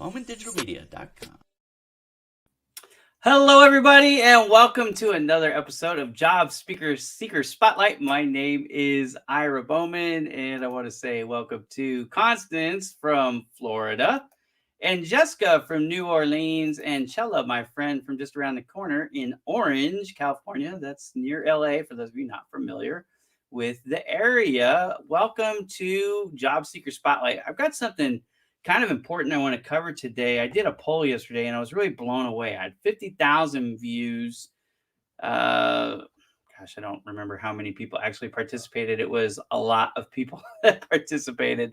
BowmanDigitalMedia.com. Hello, everybody, and welcome to another episode of Job Seeker Spotlight. My name is Ira Bowman, and I want to say welcome to Constance from Florida, and Jessica from New Orleans, and Chella, my friend from just around the corner in Orange, California. That's near LA, for those of you not familiar with the area. Welcome to Job Seeker Spotlight. I've got something kind of important I want to cover today. I did a poll yesterday and I was really blown away. I had 50,000 views. I don't remember how many people actually participated. It was a lot of people that participated.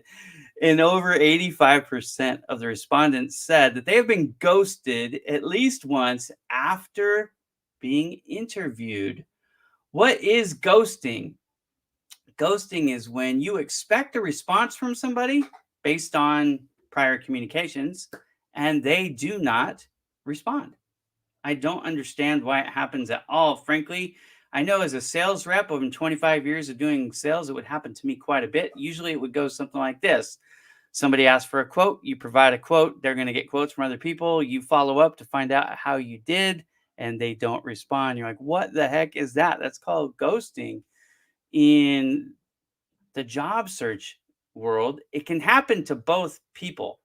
And over 85% of the respondents said that they have been ghosted at least once after being interviewed. What is ghosting? Ghosting is when you expect a response from somebody based on prior communications, and they do not respond. I don't understand why it happens at all. Frankly, I know as a sales rep over 25 years of doing sales, it would happen to me quite a bit. Usually it would go something like this. Somebody asks for a quote, you provide a quote, they're going to get quotes from other people. You follow up to find out how you did, and they don't respond. You're like, what the heck is that? That's called ghosting. In the job search world, it can happen to both people,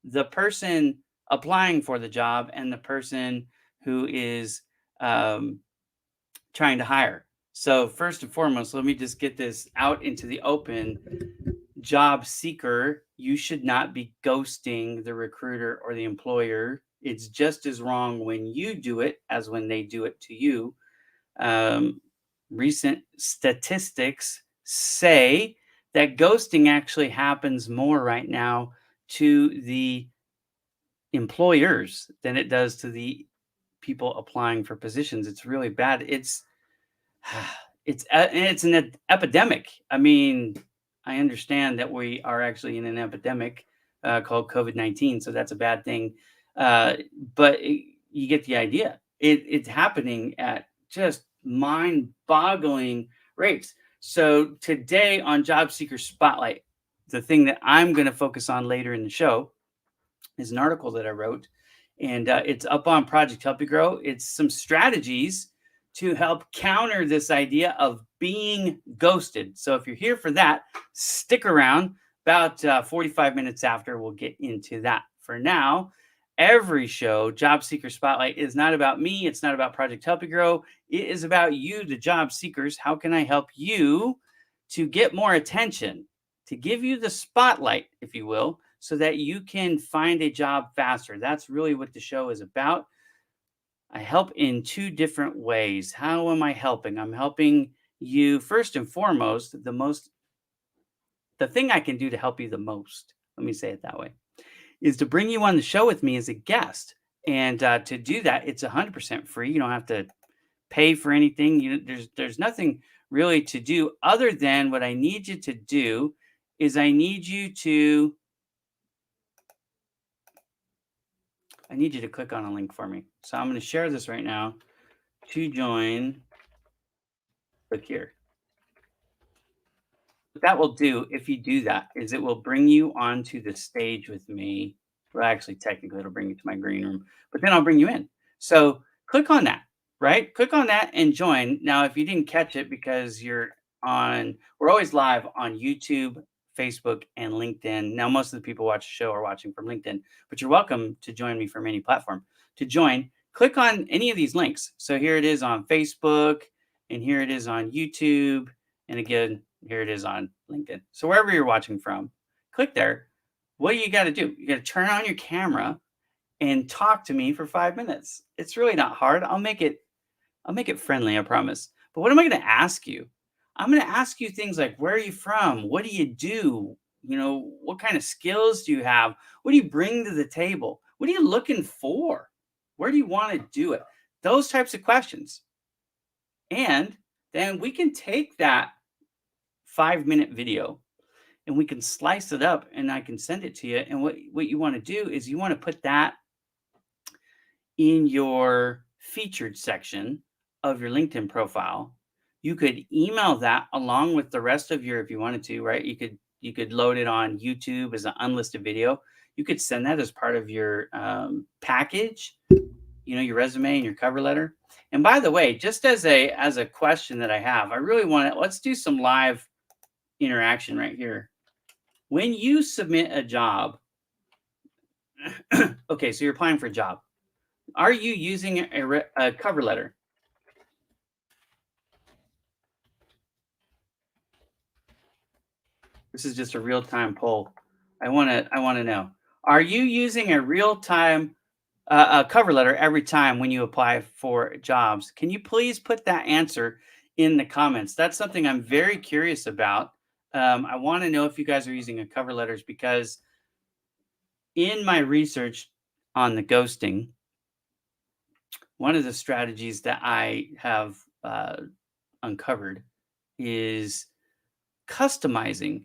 the person applying for the job and the person who is trying to hire. So first and foremost, let me just get this out into the open. Job seeker, you should not be ghosting the recruiter or the employer. It's just as wrong when you do it as when they do it to you. Recent statistics say that ghosting actually happens more right now to the employers than it does to the people applying for positions. It's really bad. It's an epidemic. I mean, I understand that we are actually in an epidemic called COVID-19, so that's a bad thing. But you get the idea. It's happening at just mind-boggling rates. So today on Job Seeker Spotlight, the thing that I'm going to focus on later in the show is an article that I wrote, and it's up on Project Help You Grow. It's some strategies to help counter this idea of being ghosted. So if you're here for that, stick around. About 45 minutes after, we'll get into that. For now, every show, Job Seeker Spotlight, is not about me. It's not about Project Help You Grow. It is about you, the job seekers. How can I help you to get more attention, to give you the spotlight, if you will, so that you can find a job faster? That's really what the show is about. I help in two different ways. How am I helping? I'm helping you first and foremost. The thing I can do to help you the most, let me say it that way, is to bring you on the show with me as a guest. And to do that, it's 100% free. You don't have to pay for anything. There's nothing really to do other than what I need you to do is I need you to click on a link for me. So I'm going to share this right now. To join, click here. What that will do, if you do that, is it will bring you onto the stage with me. Well, actually, technically, it'll bring you to my green room, but then I'll bring you in. So click on that, right? Click on that and join. Now, if you didn't catch it because we're always live on YouTube, Facebook, and LinkedIn. Now, most of the people watch the show are watching from LinkedIn, but you're welcome to join me from any platform. To join, click on any of these links. So here it is on Facebook, and here it is on YouTube, and again, here it is on LinkedIn. So wherever you're watching from, click there. What do you got to do? You got to turn on your camera and talk to me for 5 minutes. It's really not hard. I'll make it friendly, I promise. But what am I going to ask you? I'm going to ask you things like, where are you from? What do you do? What kind of skills do you have? What do you bring to the table? What are you looking for? Where do you want to do it? Those types of questions. And then we can take that 5-minute video and we can slice it up and I can send it to you. And what you want to do is you want to put that in your featured section of your LinkedIn profile. You could email that along with the rest of your, if you wanted to, right? You could load it on YouTube as an unlisted video. You could send that as part of your package, your resume and your cover letter. And by the way, just as a question that I have, I really want to, let's do some live interaction right here. When you submit a job, okay, so you're applying for a job. Are you using a cover letter? This is just a real-time poll. I want to know. Are you using a real-time a cover letter every time when you apply for jobs? Can you please put that answer in the comments? That's something I'm very curious about. I want to know if you guys are using a cover letters because in my research on the ghosting, one of the strategies that I have uncovered is customizing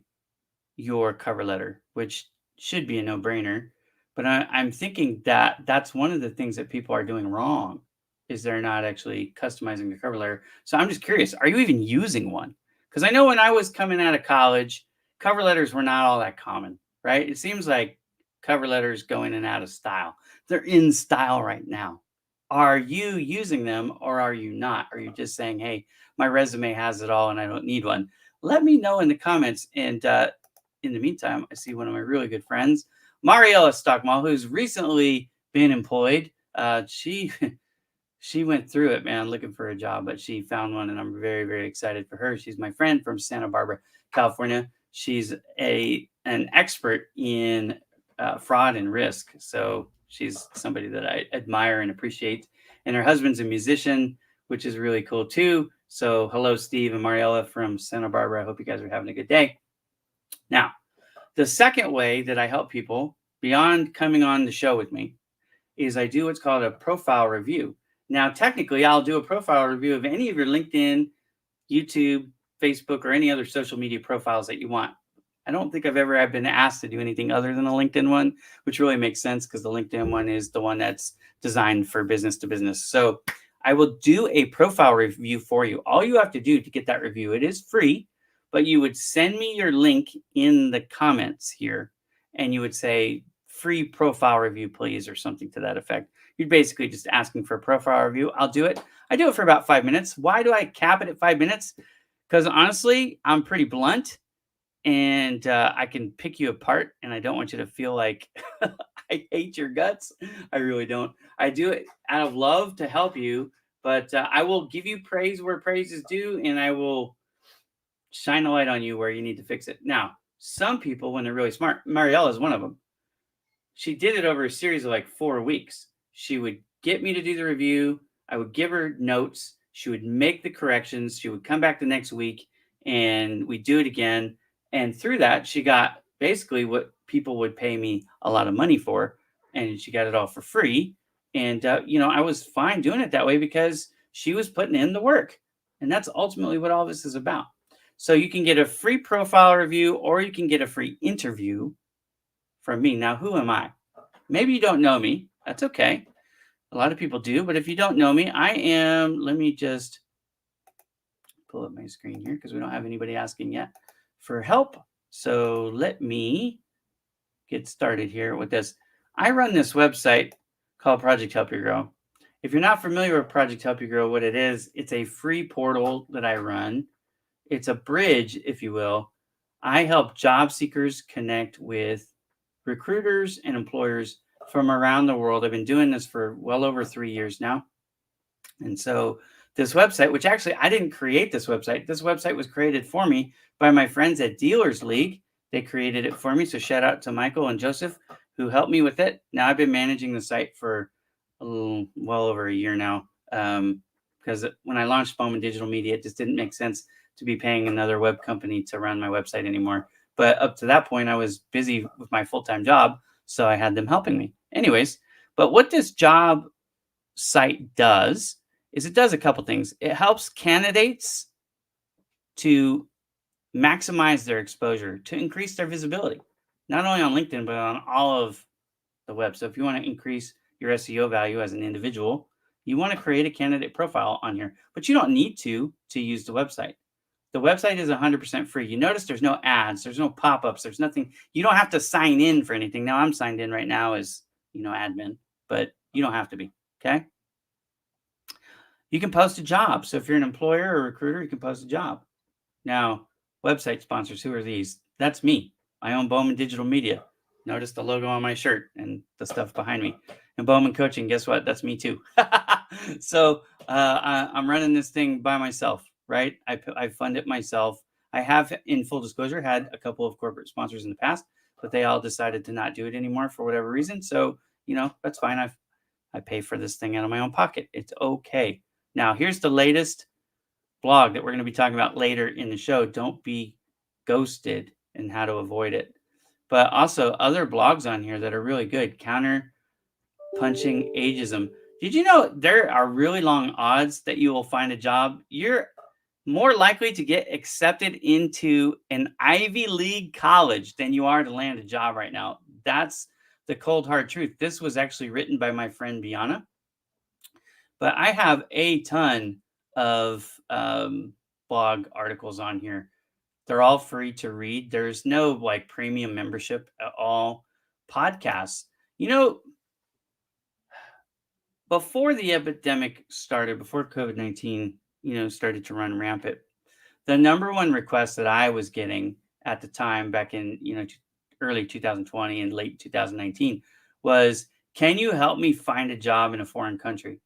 your cover letter, which should be a no-brainer. But I'm thinking that that's one of the things that people are doing wrong is they're not actually customizing the cover letter. So I'm just curious, are you even using one? Because I know when I was coming out of college, cover letters were not all that common, right? It seems like cover letters go in and out of style. They're in style right now. Are you using them or are you not? Are you just saying, hey, my resume has it all and I don't need one? Let me know in the comments. And in the meantime, I see one of my really good friends, Mariella Stockmall, who's recently been employed. She she went through it, man, looking for a job, but she found one, and I'm very, very excited for her. She's my friend from Santa Barbara, California. She's an expert in fraud and risk, so she's somebody that I admire and appreciate. And her husband's a musician, which is really cool too. So hello, Steve and Mariella from Santa Barbara. I hope you guys are having a good day. Now, the second way that I help people beyond coming on the show with me is I do what's called a profile review. Now, technically, I'll do a profile review of any of your LinkedIn, YouTube, Facebook, or any other social media profiles that you want. I don't think I've ever been asked to do anything other than a LinkedIn one, which really makes sense because the LinkedIn one is the one that's designed for business to business. So I will do a profile review for you. All you have to do to get that review, it is free, but you would send me your link in the comments here and you would say, free profile review, please, or something to that effect. You're basically just asking for a profile review. I'll do it. I do it for about 5 minutes. Why do I cap it at 5 minutes? Because honestly, I'm pretty blunt and I can pick you apart. And I don't want you to feel like I hate your guts. I really don't. I do it out of love to help you, but I will give you praise where praise is due, and I will shine a light on you where you need to fix it. Now, some people, when they're really smart, Mariella is one of them. She did it over a series of like 4 weeks. She would get me to do the review. I would give her notes. She would make the corrections. She would come back the next week and we'd do it again. And through that, she got basically what people would pay me a lot of money for. And she got it all for free. And, I was fine doing it that way because she was putting in the work. And that's ultimately what all this is about. So you can get a free profile review or you can get a free interview from me. Now, who am I? Maybe you don't know me. That's okay. A lot of people do. But if you don't know me, let me just pull up my screen here because we don't have anybody asking yet for help. So let me get started here with this. I run this website called Project Help You Grow. If you're not familiar with Project Help You Grow, what it is, it's a free portal that I run. It's a bridge, if you will. I help job seekers connect with recruiters and employers from around the world. I've been doing this for well over 3 years now. And so this website, which actually I didn't create this website was created for me by my friends at Dealers League. They created it for me. So shout out to Michael and Joseph. who helped me with it. Now I've been managing the site for well over a year now. Because when I launched Bowman Digital Media, it just didn't make sense to be paying another web company to run my website anymore. But up to that point, I was busy with my full-time job, so I had them helping me. Anyways, but what this job site does is it does a couple things. It helps candidates to maximize their exposure, to increase their visibility, not only on LinkedIn, but on all of the web. So if you want to increase your SEO value as an individual, you want to create a candidate profile on here, but you don't need to use the website. The website is 100% free. You notice there's no ads, there's no pop-ups, there's nothing. You don't have to sign in for anything. Now I'm signed in right now as, admin, but you don't have to be, okay? You can post a job. So if you're an employer or recruiter, you can post a job. Now, website sponsors, who are these? That's me. I own Bowman Digital Media. Notice the logo on my shirt and the stuff behind me. And Bowman Coaching, guess what? That's me too. So I'm running this thing by myself, right? I fund it myself. I have, in full disclosure, had a couple of corporate sponsors in the past, but they all decided to not do it anymore for whatever reason. So, that's fine. I pay for this thing out of my own pocket. It's okay. Now, here's the latest blog that we're going to be talking about later in the show. Don't be ghosted and how to avoid it. But also other blogs on here that are really good. Counter punching ageism. Did you know there are really long odds that you will find a job? You're more likely to get accepted into an Ivy League college than you are to land a job right now. That's the cold hard truth. This was actually written by my friend Biana. But I have a ton of blog articles on here. They're all free to read. There's no like premium membership at all. Podcasts. Before the epidemic started, before COVID-19, started to run rampant, the number one request that I was getting at the time back in, early 2020 and late 2019 was, can you help me find a job in a foreign country?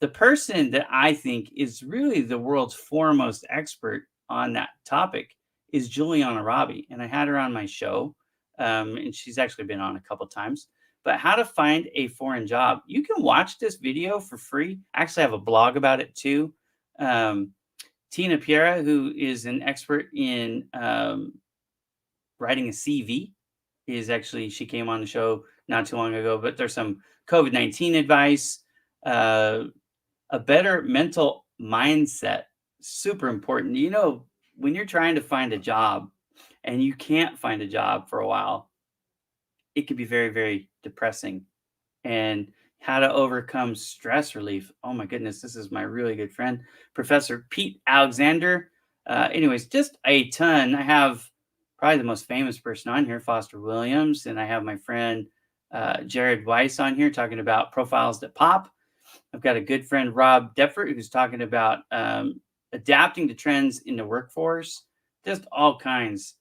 The person that I think is really the world's foremost expert on that topic is Juliana Robbie. And I had her on my show, and she's actually been on a couple times. But how to find a foreign job. You can watch this video for free. I actually have a blog about it too. Tina Piera, who is an expert in writing a CV, she came on the show not too long ago, but there's some COVID-19 advice, a better mental mindset, super important. When you're trying to find a job and you can't find a job for a while, it can be very, very depressing. And how to overcome stress relief. Oh my goodness, this is my really good friend, Professor Pete Alexander. Anyways, just a ton. I have probably the most famous person on here, Foster Williams, and I have my friend Jared Weiss on here talking about profiles that pop. I've got a good friend, Rob Deffert, who's talking about adapting to trends in the workforce. Just all kinds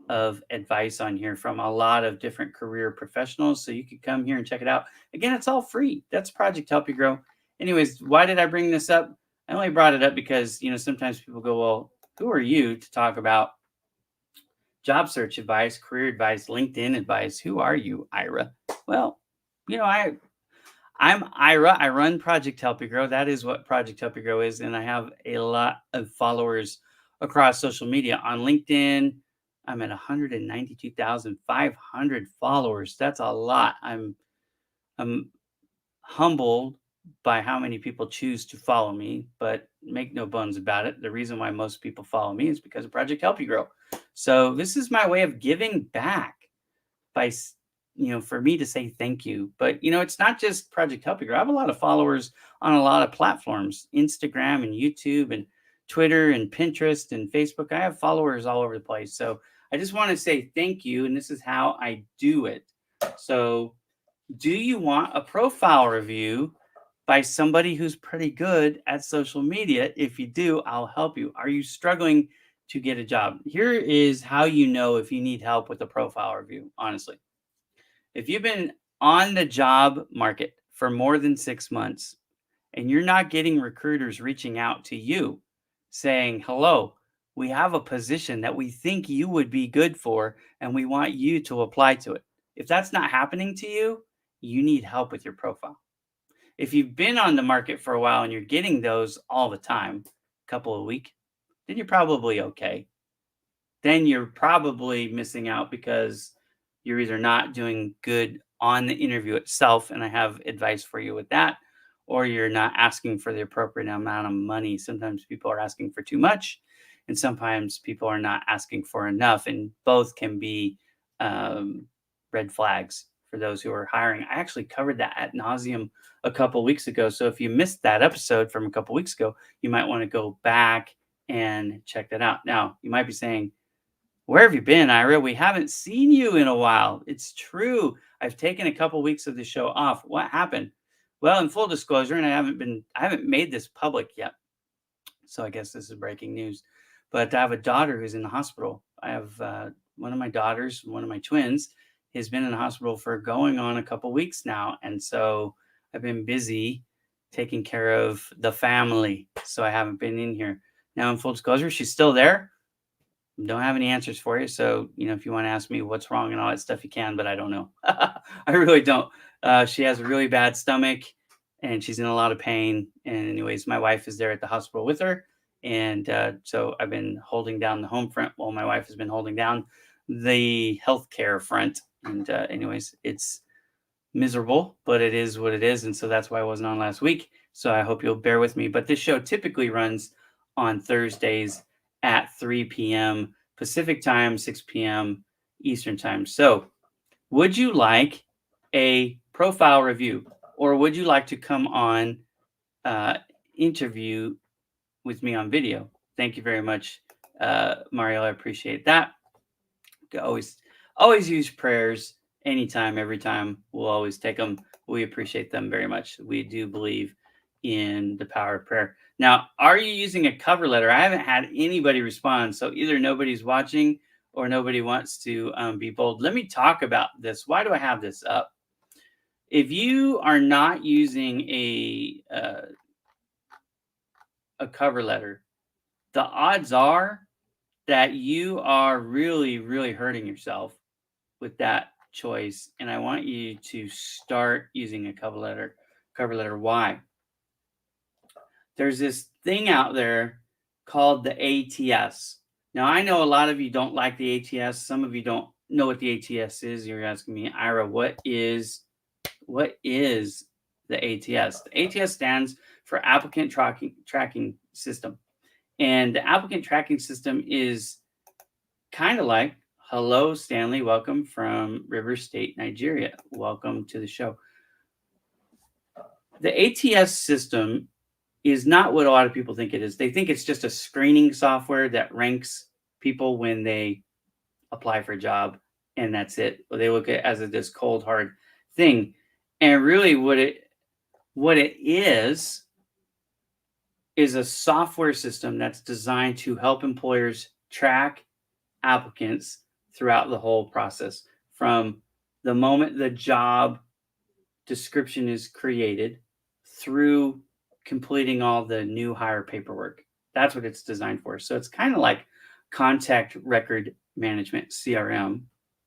of advice on here from a lot of different career professionals. So you could come here and check it out. Again, it's all free. That's Project Help You Grow. Anyways, why did I bring this up? I only brought it up because, sometimes people go, well, who are you to talk about job search advice, career advice, LinkedIn advice? Who are you, Ira? Well, I'm Ira. I run Project Help You Grow. That is what Project Help You Grow is. And I have a lot of followers across social media. On LinkedIn, I'm at 192,500 followers. That's a lot. I'm humbled by how many people choose to follow me, but make no bones about it. The reason why most people follow me is because of Project Help You Grow. So this is my way of giving back by, for me to say thank you. But, it's not just Project Help You Grow. I have a lot of followers on a lot of platforms, Instagram and YouTube and Twitter and Pinterest and Facebook. I have followers all over the place. So I just want to say thank you. And this is how I do it. So do you want a profile review by somebody who's pretty good at social media? If you do, I'll help you. Are you struggling to get a job? Here is how you know if you need help with a profile review, honestly. If you've been on the job market for more than 6 months and you're not getting recruiters reaching out to you saying, hello, we have a position that we think you would be good for and we want you to apply to it. If that's not happening to you, you need help with your profile. If you've been on the market for a while and you're getting those all the time, a couple a week, then you're probably okay. Then you're probably missing out because you're either not doing good on the interview itself, and I have advice for you with that, or you're not asking for the appropriate amount of money. Sometimes people are asking for too much, and sometimes people are not asking for enough, and both can be um, red flags for those who are hiring. I actually covered that at nauseum a couple weeks ago. So if you missed that episode from a couple weeks ago, you might want to go back and check that out. Now, you might be saying, where have you been, Ira? We haven't seen you in a while. It's true. I've taken a couple weeks of the show off. What happened? Well, in full disclosure, and I haven't made this public yet. So I guess this is breaking news. But I have a daughter who's in the hospital. I have one of my daughters, one of my twins, has been in the hospital for going on a couple weeks now. And so I've been busy taking care of the family. So I haven't been in here. Now, in full disclosure, she's still there. Don't have any answers for you. So, if you want to ask me what's wrong and all that stuff, you can, but I don't know. I really don't. She has a really bad stomach and she's in a lot of pain. And, anyways, my wife is there at the hospital with her. And so I've been holding down the home front while my wife has been holding down the healthcare front. And, anyways, it's miserable, but it is what it is. And so that's why I wasn't on last week. So I hope you'll bear with me. But this show typically runs on Thursdays at 3 p.m. Pacific time, 6 p.m. Eastern time. So, would you like a profile review, or would you like to come on interview with me on video? Thank you very much, Mario. I appreciate that. Always use prayers anytime, every time. We'll always take them. We appreciate them very much. We do believe in the power of prayer. Now, are you using a cover letter? I haven't had anybody respond. So either nobody's watching or nobody wants to be bold. Let me talk about this. Why do I have this up? If you are not using a cover letter, the odds are that you are really, really hurting yourself with that choice. And I want you to start using a cover letter. Why? There's this thing out there called the ATS. Now, I know a lot of you don't like the ATS. Some of you don't know what the ATS is. You're asking me, Ira, what is the ATS? The ATS stands for Applicant Tracking System. And the Applicant Tracking System is kind of like, hello, Stanley, welcome from River State, Nigeria. Welcome to the show. The ATS system is not what a lot of people think it is. They think it's just a screening software that ranks people when they apply for a job, and that's it. They look at it as this cold, hard thing. And really what it is a software system that's designed to help employers track applicants throughout the whole process, from the moment the job description is created through completing all the new hire paperwork. That's what it's designed for. So it's kind of like contact record management, CRM,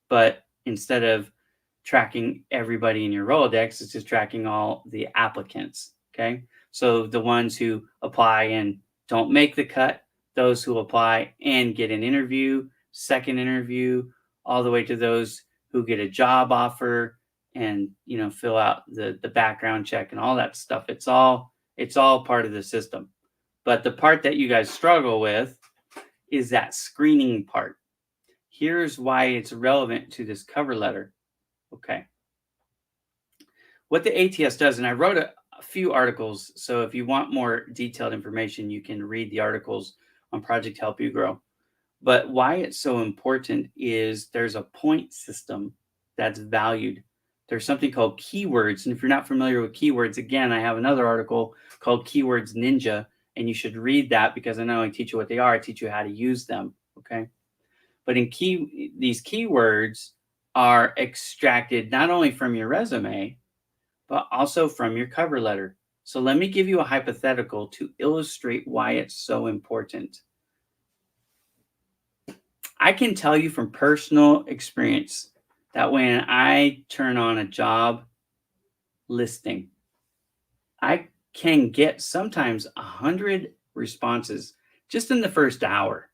but instead of tracking everybody in your Rolodex, it's just tracking all the applicants. Okay. So the ones who apply and don't make the cut, those who apply and get an interview, second interview, all the way to those who get a job offer and, fill out the background check and all that stuff. It's all part of the system. But the part that you guys struggle with is that screening part. Here's why it's relevant to this cover letter. Okay. What the ATS does, and I wrote a few articles, so if you want more detailed information, you can read the articles on Project Help You Grow. But why it's so important is there's a point system that's valued. There's something called keywords. And if you're not familiar with keywords, again, I have another article called Keywords Ninja, and you should read that because I not only teach you what they are, I teach you how to use them. Okay. But these keywords are extracted not only from your resume, but also from your cover letter. So let me give you a hypothetical to illustrate why it's so important. I can tell you from personal experience that when I turn on a job listing, I can get sometimes 100 responses just in the first hour.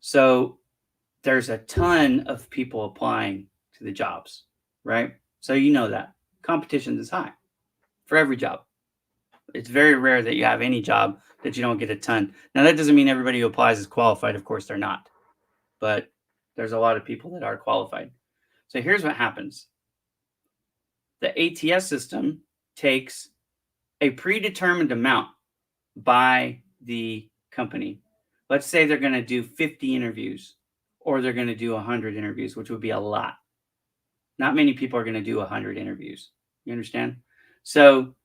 So there's a ton of people applying to the jobs, right? So you know that competition is high for every job. It's very rare that you have any job that you don't get a ton. Now, that doesn't mean everybody who applies is qualified. Of course, they're not. But there's a lot of people that are qualified. So here's what happens. The ATS system takes a predetermined amount by the company. Let's say they're going to do 50 interviews or they're going to do 100 interviews, which would be a lot. Not many people are going to do 100 interviews. You understand? So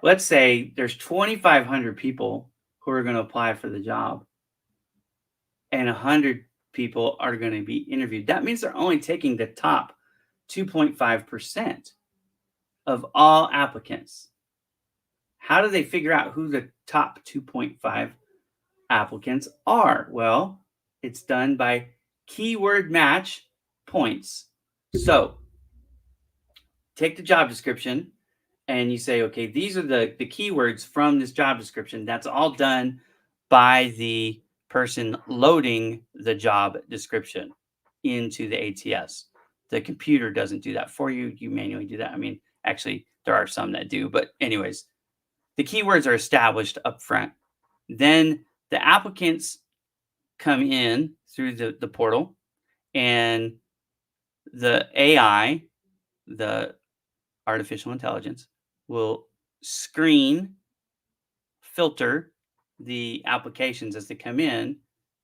let's say there's 2,500 people who are going to apply for the job and 100 people are going to be interviewed. That means they're only taking the top 2.5% of all applicants. How do they figure out who the top 2.5 applicants are? Well, it's done by keyword match points. So take the job description and you say, okay, these are the keywords from this job description. That's all done by the person loading the job description into the ATS. The computer doesn't do that for you. You manually do that. I mean, actually, there are some that do, but anyways, the keywords are established up front. Then the applicants come in through the portal, and the AI, the artificial intelligence, will screen, filter the applications as they come in,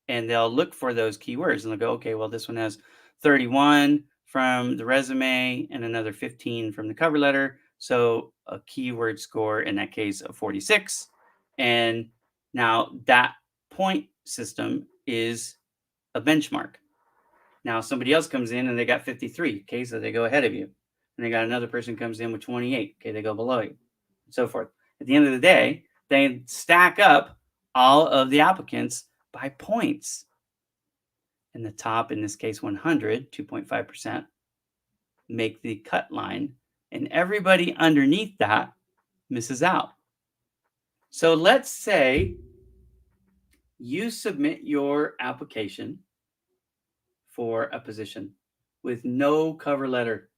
and they'll look for those keywords and they'll go, okay, well, this one has 31 from the resume and another 15 from the cover letter. So a keyword score in that case of 46. And now that point system is a benchmark. Now somebody else comes in and they got 53. Okay, so they go ahead of you. And they got another person comes in with 28. Okay, they go below you, and so forth. At the end of the day, they stack up all of the applicants by points. And the top, in this case, 100, 2.5%, make the cut line. And everybody underneath that misses out. So let's say you submit your application for a position with no cover letter,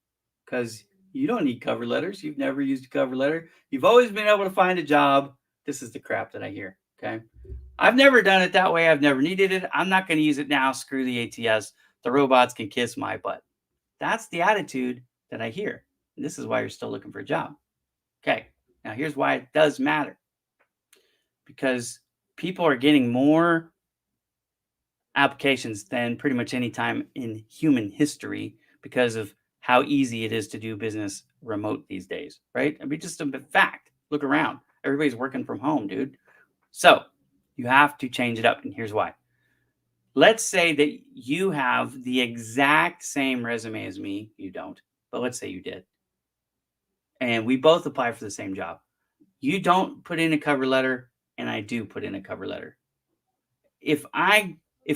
because you don't need cover letters. You've never used a cover letter. You've always been able to find a job. This is the crap that I hear. Okay. I've never done it that way. I've never needed it. I'm not going to use it now. Screw the ATS. The robots can kiss my butt. That's the attitude that I hear. And this is why you're still looking for a job. Okay. Now here's why it does matter. Because people are getting more applications than pretty much any time in human history because of how easy it is to do business remote these days, right? I mean, just a fact. Look around. Everybody's working from home, dude. So you have to change it up. And here's why. Let's say that you have the exact same resume as me. You don't, but let's say you did. And we both apply for the same job. You don't put in a cover letter, and I do put in a cover letter. If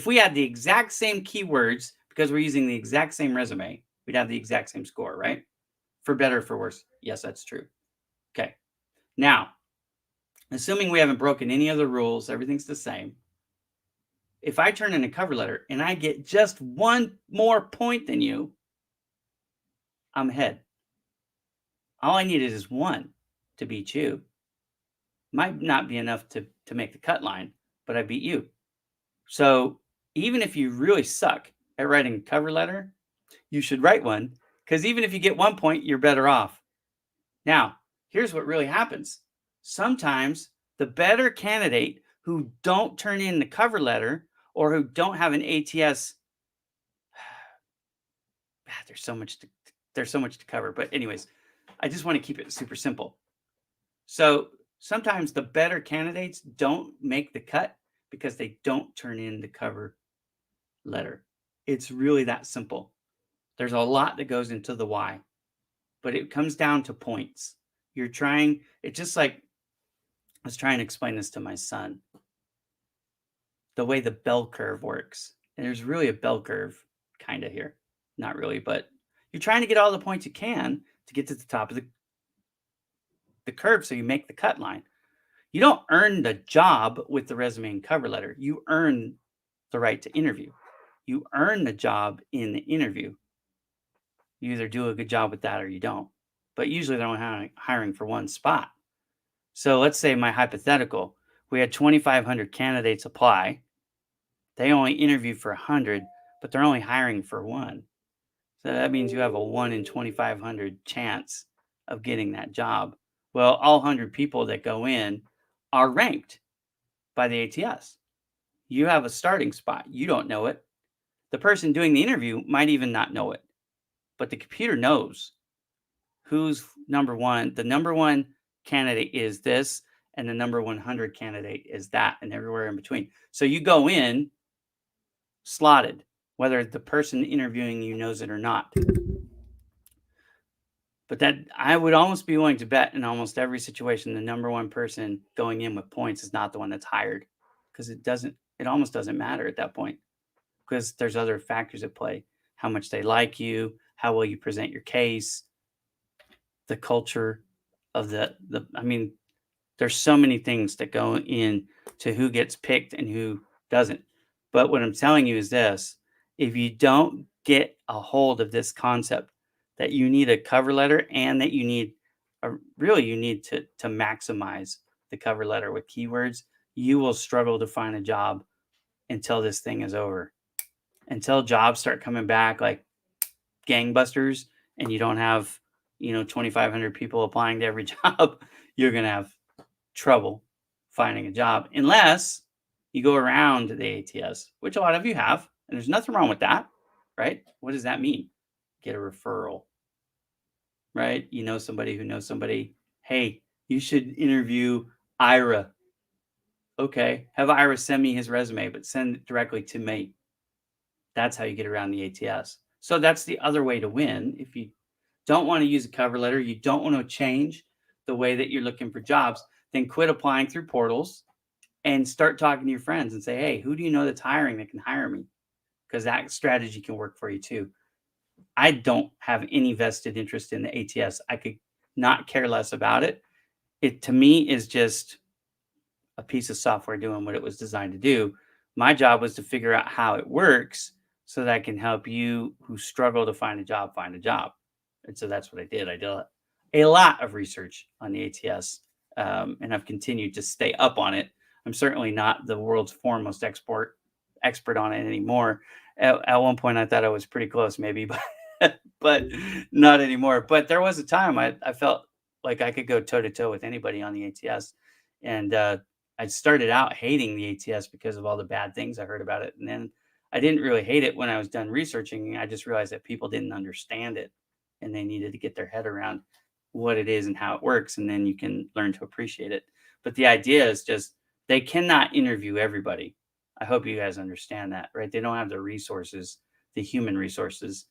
we had the exact same keywords, because we're using the exact same resume, we'd have the exact same score, right? For better or for worse. Yes, that's true. Okay. Now, assuming we haven't broken any other rules, everything's the same. If I turn in a cover letter and I get just one more point than you, I'm ahead. All I needed is one to beat you. Might not be enough to make the cut line, but I beat you. So even if you really suck at writing a cover letter, you should write one, because even if you get 1 point, you're better off. Now, here's what really happens. Sometimes the better candidate who don't turn in the cover letter or who don't have an ATS, there's so much to cover. But anyways, I just want to keep it super simple. So sometimes the better candidates don't make the cut because they don't turn in the cover letter. It's really that simple. There's a lot that goes into the why, but it comes down to points. It's just like, I was trying to explain this to my son, the way the bell curve works. And there's really a bell curve kind of here. not really, but you're trying to get all the points you can to get to the top of the curve so you make the cut line. You don't earn the job with the resume and cover letter. You earn the right to interview. You earn the job in the interview. You either do a good job with that or you don't. But usually they're only hiring for one spot. So let's say my hypothetical, we had 2,500 candidates apply. They only interview for 100, but they're only hiring for one. So that means you have a 1 in 2,500 chance of getting that job. Well, all 100 people that go in are ranked by the ATS. You have a starting spot. You don't know it. The person doing the interview might even not know it, but the computer knows who's number one. The number one candidate is this, and the number 100 candidate is that, and everywhere in between. So you go in slotted, whether the person interviewing you knows it or not. But that I would almost be willing to bet in almost every situation, the number one person going in with points is not the one that's hired because it almost doesn't matter at that point because there's other factors at play. How much they like you, how well you present your case, the culture of I mean, there's so many things that go in to who gets picked and who doesn't. But what I'm telling you is this, if you don't get a hold of this concept that you need a cover letter and that you need you need to maximize the cover letter with keywords, you will struggle to find a job until this thing is over. Until jobs start coming back like gangbusters and you don't have, 2,500 people applying to every job, you're going to have trouble finding a job unless you go around the ATS, which a lot of you have, and there's nothing wrong with that, right? What does that mean? Get a referral, right? You know somebody who knows somebody. Hey, you should interview Ira. Okay, have Ira send me his resume, but send it directly to me. That's how you get around the ATS. So that's the other way to win. If you don't want to use a cover letter, you don't want to change the way that you're looking for jobs, then quit applying through portals and start talking to your friends and say, hey, who do you know that's hiring that can hire me? Because that strategy can work for you too. I don't have any vested interest in the ATS. I could not care less about it. It to me is just a piece of software doing what it was designed to do. My job was to figure out how it works so that I can help you who struggle to find a job find a job. And so that's what I did. I did a lot of research on the ATS, and I've continued to stay up on it. I'm certainly not the world's foremost expert on it anymore. At one point, I thought I was pretty close, maybe, but not anymore. But there was a time I felt like I could go toe to toe with anybody on the ATS, and I started out hating the ATS because of all the bad things I heard about it, and then I didn't really hate it when I was done researching. I just realized that people didn't understand it, and they needed to get their head around what it is and how it works, and then you can learn to appreciate it. But the idea is just they cannot interview everybody. I hope you guys understand that, right? They don't have the resources, the human resources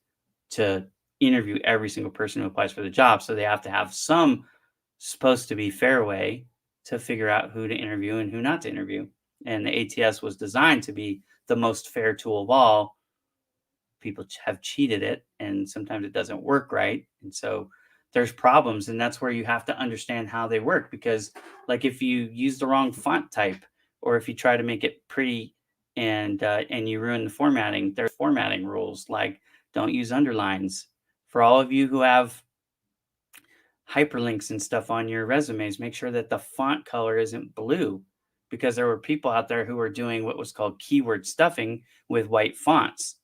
to interview every single person who applies for the job. So they have to have some supposed to be fair way to figure out who to interview and who not to interview. And the ATS was designed to be the most fair tool of all. People have cheated it, and sometimes it doesn't work right. And so there's problems, and that's where you have to understand how they work. Because, like, if you use the wrong font type, or if you try to make it pretty and you ruin the formatting, there's formatting rules like don't use underlines. For all of you who have hyperlinks and stuff on your resumes, make sure that the font color isn't blue because there were people out there who were doing what was called keyword stuffing with white fonts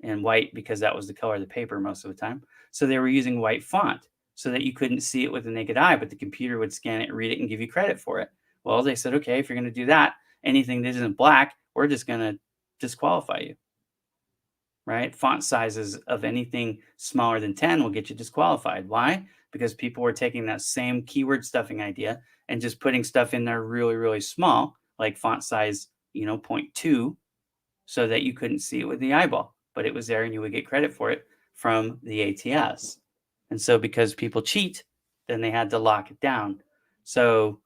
and white because that was the color of the paper most of the time. So they were using white font so that you couldn't see it with the naked eye, but the computer would scan it, read it, and give you credit for it. Well, they said, okay, if you're going to do that, anything that isn't black, we're just going to disqualify you. Right? Font sizes of anything smaller than 10 will get you disqualified. Why? Because people were taking that same keyword stuffing idea and just putting stuff in there really, really small, like font size, 0.2, so that you couldn't see it with the eyeball, but it was there and you would get credit for it from the ATS. And so because people cheat, then they had to lock it down. So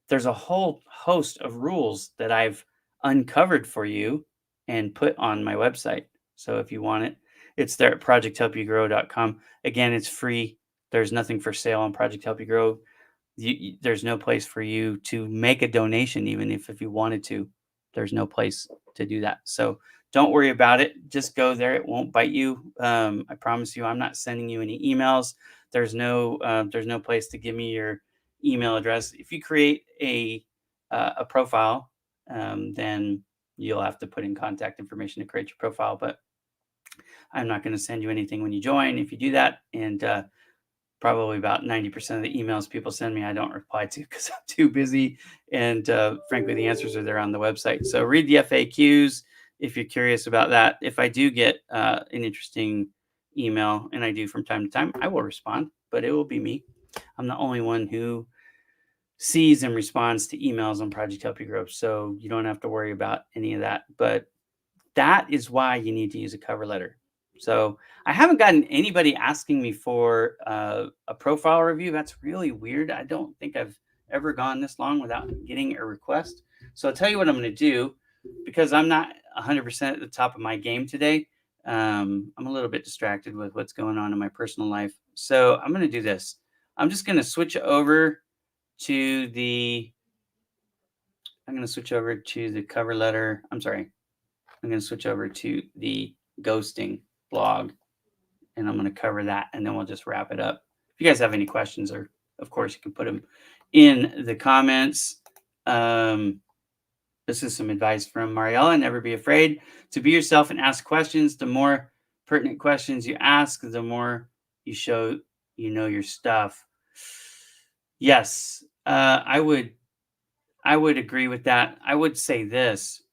there's a whole host of rules that I've uncovered for you and put on my website. So if you want it, It's there at projecthelpyougrow.com. Again, it's free. There's nothing for sale on Project Help You Grow. There's no place for you to make a donation, even if you wanted to. There's no place to do that. So don't worry about it. Just go there. It won't bite you. I promise you. I'm not sending you any emails. There's no place to give me your email address. If you create a profile, then you'll have to put in contact information to create your profile. But I'm not going to send you anything when you join. If you do that, and probably about 90% of the emails people send me, I don't reply to because I'm too busy. And frankly, the answers are there on the website. So read the FAQs if you're curious about that. If I do get an interesting email, and I do from time to time, I will respond, but it will be me. I'm the only one who sees and responds to emails on Project Help You Grow. So you don't have to worry about any of that. But that is why you need to use a cover letter. So I haven't gotten anybody asking me for a profile review. That's really weird. I don't think I've ever gone this long without getting a request. So I'll tell you what I'm going to do, because I'm not 100% at the top of my game today. I'm a little bit distracted with what's going on in my personal life. So I'm going to do this. I'm just going to switch over to the cover letter. I'm sorry. I'm going to switch over to the ghosting blog, and I'm going to cover that, and then we'll just wrap it up. If you guys have any questions, or of course you can put them in the comments. This is some advice from Mariella. Never be afraid to be yourself and ask questions. The more pertinent questions you ask, the more you show you know your stuff. Yes, I would agree with that. I would say this.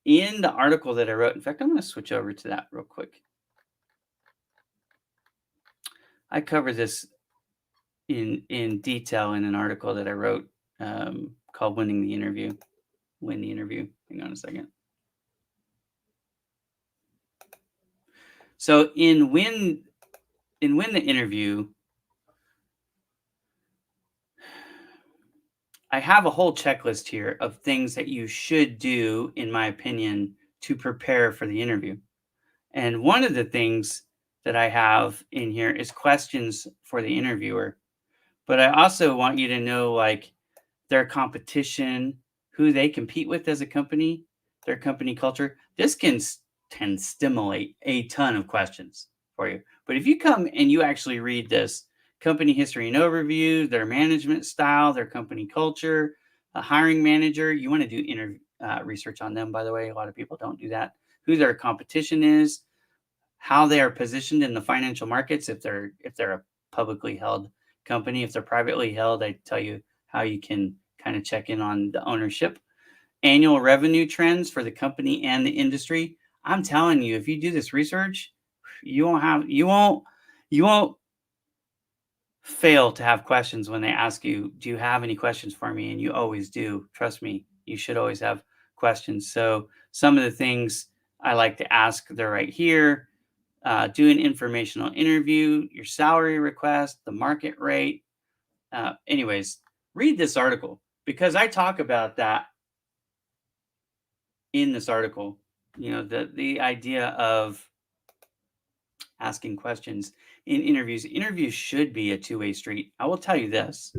In the article that I wrote, in fact, I'm going to switch over to that real quick. I cover this in detail in an article that I wrote called Winning the Interview. Win the Interview. Hang on a second. So in Win the Interview, I have a whole checklist here of things that you should do, in my opinion, to prepare for the interview. And one of the things that I have in here is questions for the interviewer. But I also want you to know, like, their competition, who they compete with as a company, their company culture. This can stimulate a ton of questions for you. But if you come and you actually read this company history and overview, their management style, their company culture, a hiring manager, you want to do research on them, by the way. A lot of people don't do that. Who their competition is, how they are positioned in the financial markets, if they're a publicly held company. If they're privately held, I tell you how you can kind of check in on the ownership. Annual revenue trends for the company and the industry. I'm telling you, if you do this research, you won't fail to have questions when they ask you, do you have any questions for me? And you always do. Trust me, you should always have questions. So some of the things I like to ask, they're right here. Do an informational interview, your salary request, the market rate. Anyways, read this article, because I talk about that in this article. You know, the idea of asking questions in interviews. Interviews should be a two-way street. I will tell you this.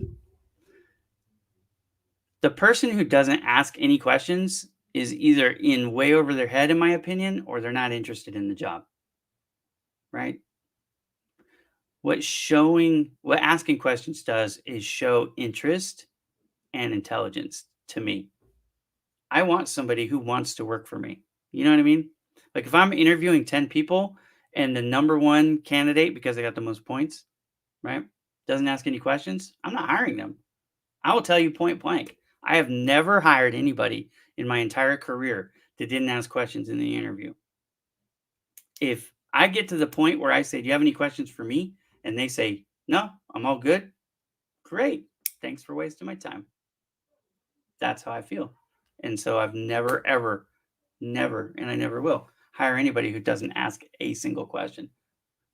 The person who doesn't ask any questions is either in way over their head, in my opinion, or they're not interested in the job. Right? What asking questions does is show interest and intelligence to me. I want somebody who wants to work for me. You know what I mean? Like, if I'm interviewing 10 people and the number one candidate, because they got the most points, right, doesn't ask any questions, I'm not hiring them. I will tell you point blank. I have never hired anybody in my entire career that didn't ask questions in the interview. If I get to the point where I say, do you have any questions for me? And they say, no, I'm all good. Great. Thanks for wasting my time. That's how I feel. And so I've never, ever, never, and I never will hire anybody who doesn't ask a single question.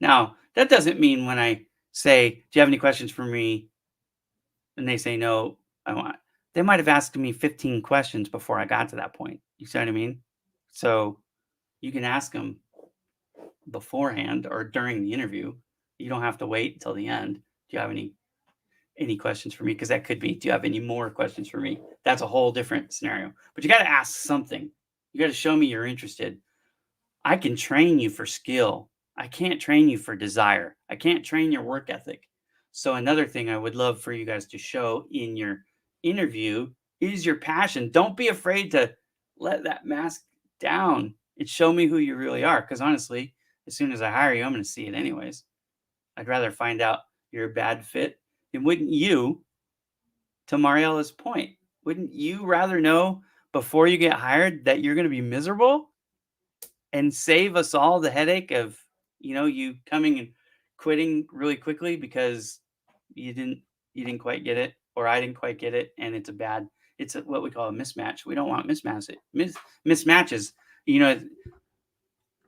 Now, that doesn't mean when I say, do you have any questions for me? And they say, no, they might have asked me 15 questions before I got to that point. You see what I mean? So you can ask them beforehand or during the interview. You don't have to wait until the end. Do you have any questions for me? Because that could be, do you have any more questions for me? That's a whole different scenario. But you got to ask something. You got to show me you're interested. I can train you for skill. I can't train you for desire. I can't train your work ethic. So another thing I would love for you guys to show in your interview is your passion. Don't be afraid to let that mask down and show me who you really are. Because honestly, as soon as I hire you, I'm going to see it anyways. I'd rather find out you're a bad fit. And wouldn't you, to Mariella's point, wouldn't you rather know before you get hired that you're going to be miserable and save us all the headache of, you coming and quitting really quickly because you didn't quite get it, or I didn't quite get it, and it's what we call a mismatch. We don't want mismatches. You know,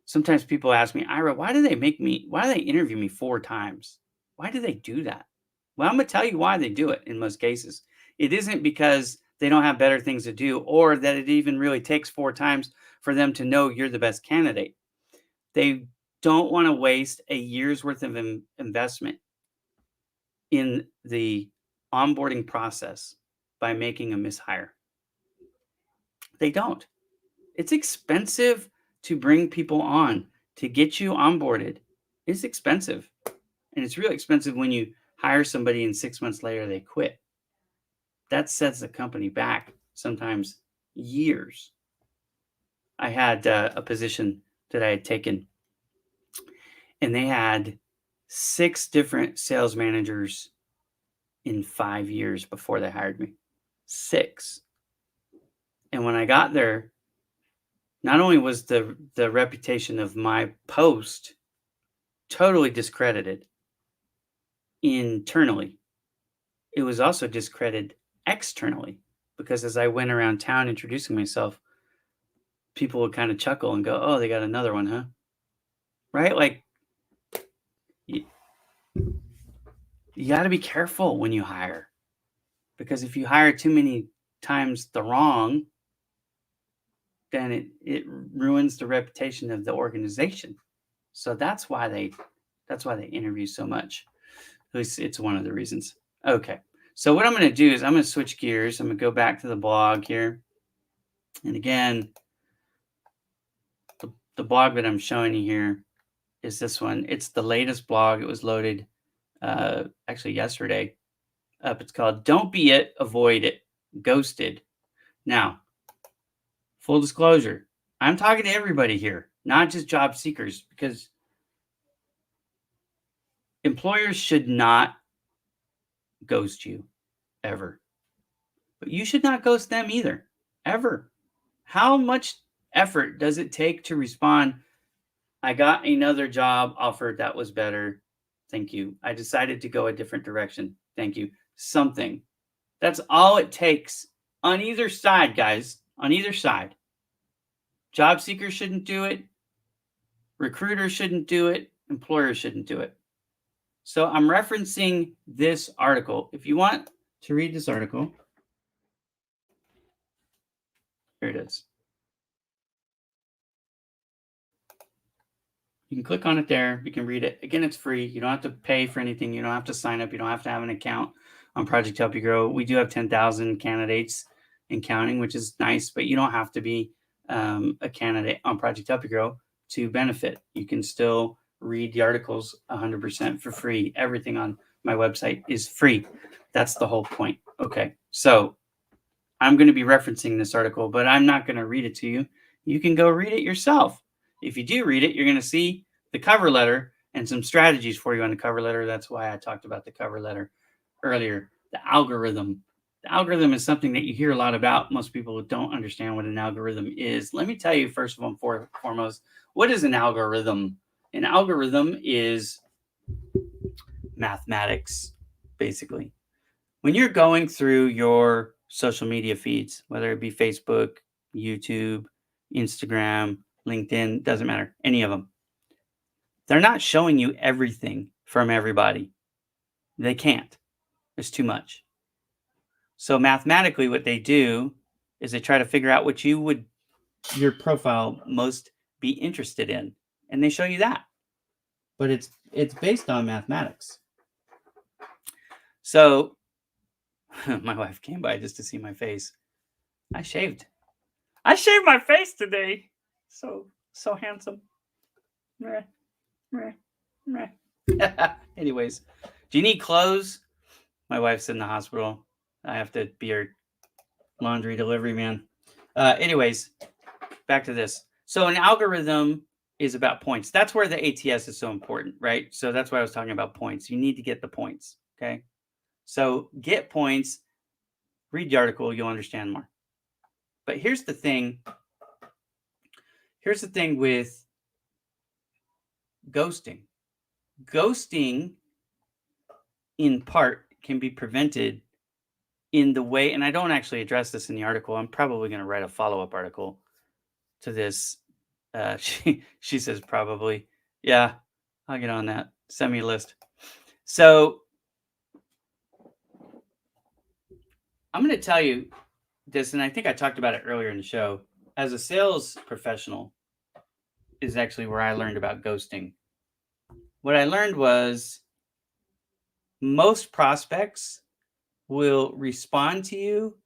sometimes people ask me, Ira, why do they interview me 4 times? Why do they do that? Well, I'm going to tell you why they do it in most cases. It isn't because they don't have better things to do, or that it even really takes 4 times for them to know you're the best candidate. They don't want to waste a year's worth of investment in the onboarding process by making a mishire. They don't. It's expensive to bring people on, to get you onboarded. It's expensive. And it's really expensive when you hire somebody and 6 months later they quit. That sets the company back sometimes years. I had a position that I had taken, and they had 6 different sales managers in 5 years before they hired me. 6. And when I got there, not only was the reputation of my post totally discredited internally, it was also discredited externally, because as I went around town introducing myself, people would kind of chuckle and go, "Oh, they got another one, huh?" Right? Like, you got to be careful when you hire, because if you hire too many times the wrong, then it ruins the reputation of the organization. So that's why they interview so much. At least it's one of the reasons. Okay. So what I'm going to do is I'm going to switch gears. I'm going to go back to the blog here. And again, the blog that I'm showing you here is this one. It's the latest blog. It was loaded actually yesterday. It's called Don't Be It, Avoid It, Ghosted. Now, full disclosure, I'm talking to everybody here, not just job seekers, because employers should not ghost you ever. But you should not ghost them either, ever. How much effort does it take to respond? I got another job offer that was better. Thank you. I decided to go a different direction. Thank you. Something. That's all it takes on either side, guys. On either side. Job seekers shouldn't do it. Recruiters shouldn't do it. Employers shouldn't do it. So I'm referencing this article. If you want to read this article, here it is. You can click on it there. You can read it. Again, it's free. You don't have to pay for anything. You don't have to sign up. You don't have to have an account on Project Help You Grow. We do have 10,000 candidates and counting, which is nice, but you don't have to be a candidate on Project Help You Grow to benefit. You can still read the articles 100% for free. Everything on my website is free. That's the whole point. Okay, so I'm going to be referencing this article, but I'm not going to read it to you. You can go read it yourself. If you do read it, you're going to see the cover letter and some strategies for you on the cover letter. That's why I talked about the cover letter earlier. The algorithm. The algorithm is something that you hear a lot about. Most people don't understand what an algorithm is. Let me tell you first of all, foremost, what is an algorithm? An algorithm is mathematics, basically. When you're going through your social media feeds, whether it be Facebook, YouTube, Instagram, LinkedIn, doesn't matter, any of them, they're not showing you everything from everybody. They can't. There's too much. So mathematically, what they do is they try to figure out what your profile most be interested in. and they show you that. But it's based on mathematics. So my wife came by just to see my face. I shaved my face today. So handsome. Anyways, do you need clothes? My wife's in the hospital. I have to be her laundry delivery man. Anyways, back to this. So an algorithm is about points. That's where the ATS is so important, right? So that's why I was talking about points. You need to get the points, okay? So get points, read the article, you'll understand more. But here's the thing. Here's the thing with ghosting. Ghosting, in part, can be prevented in the way, and I don't actually address this in the article. I'm probably going to write a follow-up article to this. She says probably. Yeah, I'll get on that. Send me a list. So I'm going to tell you this, and I think I talked about it earlier in the show. As a sales professional is actually where I learned about ghosting. What I learned was most prospects will respond to you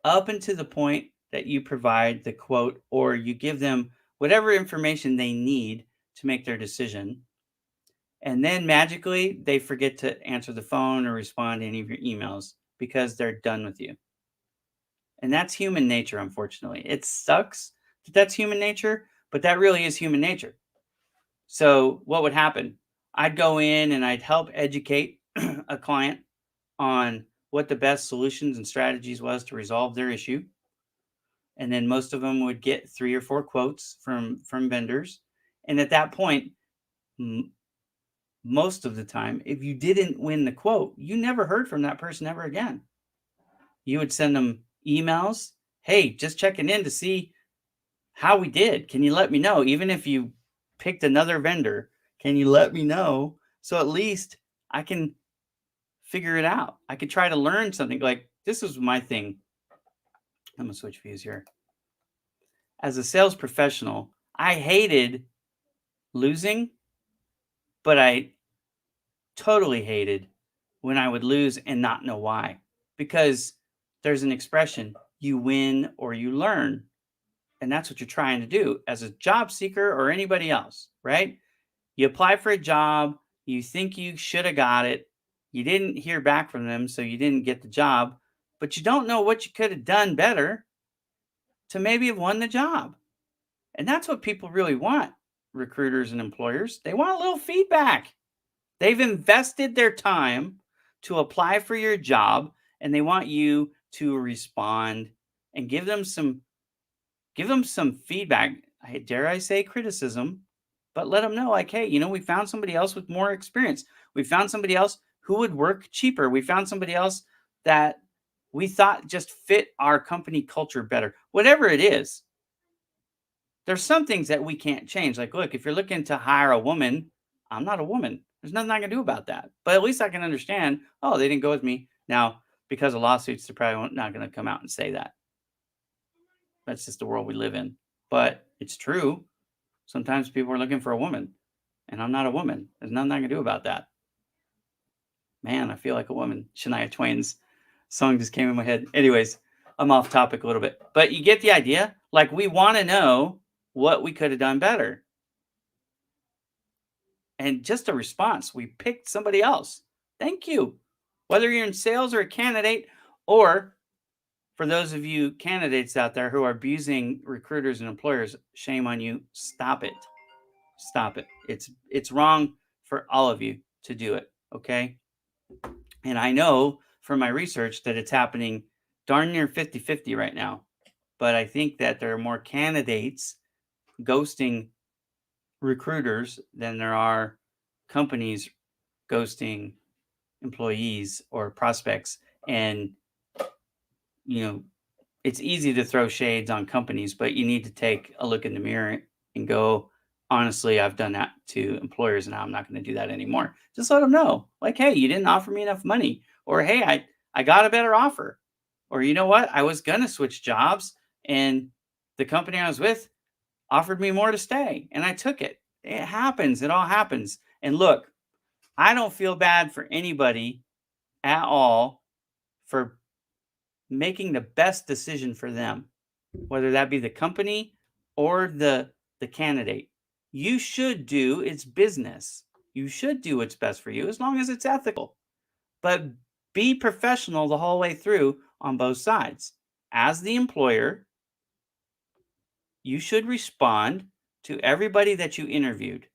up until the point that you provide the quote or you give them whatever information they need to make their decision. And then magically they forget to answer the phone or respond to any of your emails because they're done with you. And that's human nature, unfortunately. It sucks that that's human nature, but that really is human nature. So what would happen? I'd go in and I'd help educate a client on what the best solutions and strategies was to resolve their issue. And then most of them would get 3 or 4 quotes from vendors. And at that point, most of the time, if you didn't win the quote, you never heard from that person ever again. You would send them emails. Hey, just checking in to see how we did. Can you let me know? Even if you picked another vendor, can you let me know? So at least I can figure it out. I could try to learn something. Like, this was my thing. I'm going to switch views here. As a sales professional, I hated losing, but I totally hated when I would lose and not know why. Because there's an expression, you win or you learn. And that's what you're trying to do as a job seeker or anybody else, right? You apply for a job, you think you should have got it, you didn't hear back from them, so you didn't get the job, but you don't know what you could have done better to maybe have won the job. And that's what people really want, recruiters and employers. They want a little feedback. They've invested their time to apply for your job, and they want you to respond and give them some feedback. Dare I say criticism, but let them know, like, hey, we found somebody else with more experience. We found somebody else who would work cheaper. We found somebody else that we thought just fit our company culture better. Whatever it is, there's some things that we can't change. Like, look, if you're looking to hire a woman, I'm not a woman. There's nothing I can do about that. But at least I can understand, oh, they didn't go with me. Now, because of lawsuits, they're probably not going to come out and say that. That's just the world we live in. But it's true. Sometimes people are looking for a woman, and I'm not a woman. There's nothing I can do about that. Man, I feel like a woman. Shania Twain's song just came in my head. Anyways, I'm off topic a little bit. But you get the idea? Like, we want to know what we could have done better. And just a response. We picked somebody else. Thank you. Whether you're in sales or a candidate, or for those of you candidates out there who are abusing recruiters and employers, shame on you. Stop it. Stop it. It's wrong for all of you to do it, okay? And I know from my research that it's happening darn near 50-50 right now. But I think that there are more candidates ghosting recruiters than there are companies ghosting employees or prospects. And it's easy to throw shades on companies, but you need to take a look in the mirror and go, honestly, I've done that to employers and now I'm not going to do that anymore. Just let them know, like, hey, you didn't offer me enough money, or hey, I got a better offer, or you know what, I was going to switch jobs and the company I was with offered me more to stay and I took it. It happens. It all happens. And look, I don't feel bad for anybody at all for making the best decision for them, whether that be the company or the candidate. You should do its business. You should do what's best for you as long as it's ethical. But be professional the whole way through on both sides. As the employer, you should respond to everybody that you interviewed.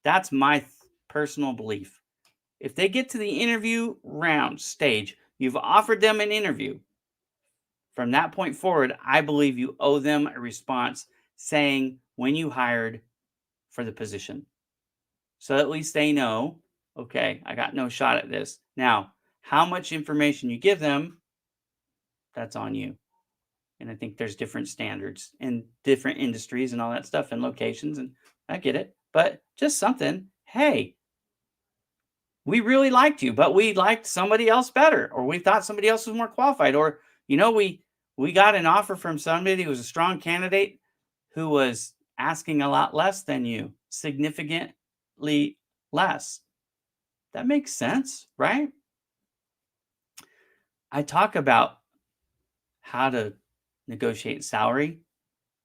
That's my personal belief. If they get to the interview round stage, you've offered them an interview. From that point forward, I believe you owe them a response saying when you hired for the position. So at least they know, okay, I got no shot at this. Now, how much information you give them, that's on you. And I think there's different standards in different industries and all that stuff and locations. And I get it. But just something, hey, we really liked you, but we liked somebody else better, or we thought somebody else was more qualified, or we got an offer from somebody who was a strong candidate who was asking a lot less than you, significantly less. That makes sense, right? I talk about how to negotiate salary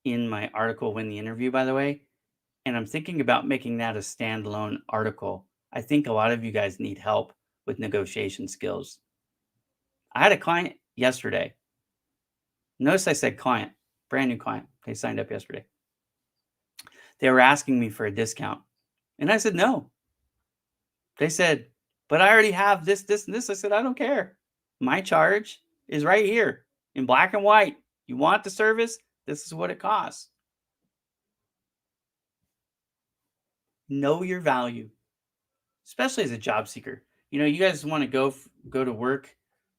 in my article Win the Interview, by the way, and I'm thinking about making that a standalone article. I think a lot of you guys need help with negotiation skills. I had a client yesterday. Notice I said client, brand new client. They signed up yesterday. They were asking me for a discount. And I said, no. They said, but I already have this, this, and this. I said, I don't care. My charge is right here in black and white. You want the service? This is what it costs. Know your value, especially as a job seeker. You guys want to go to work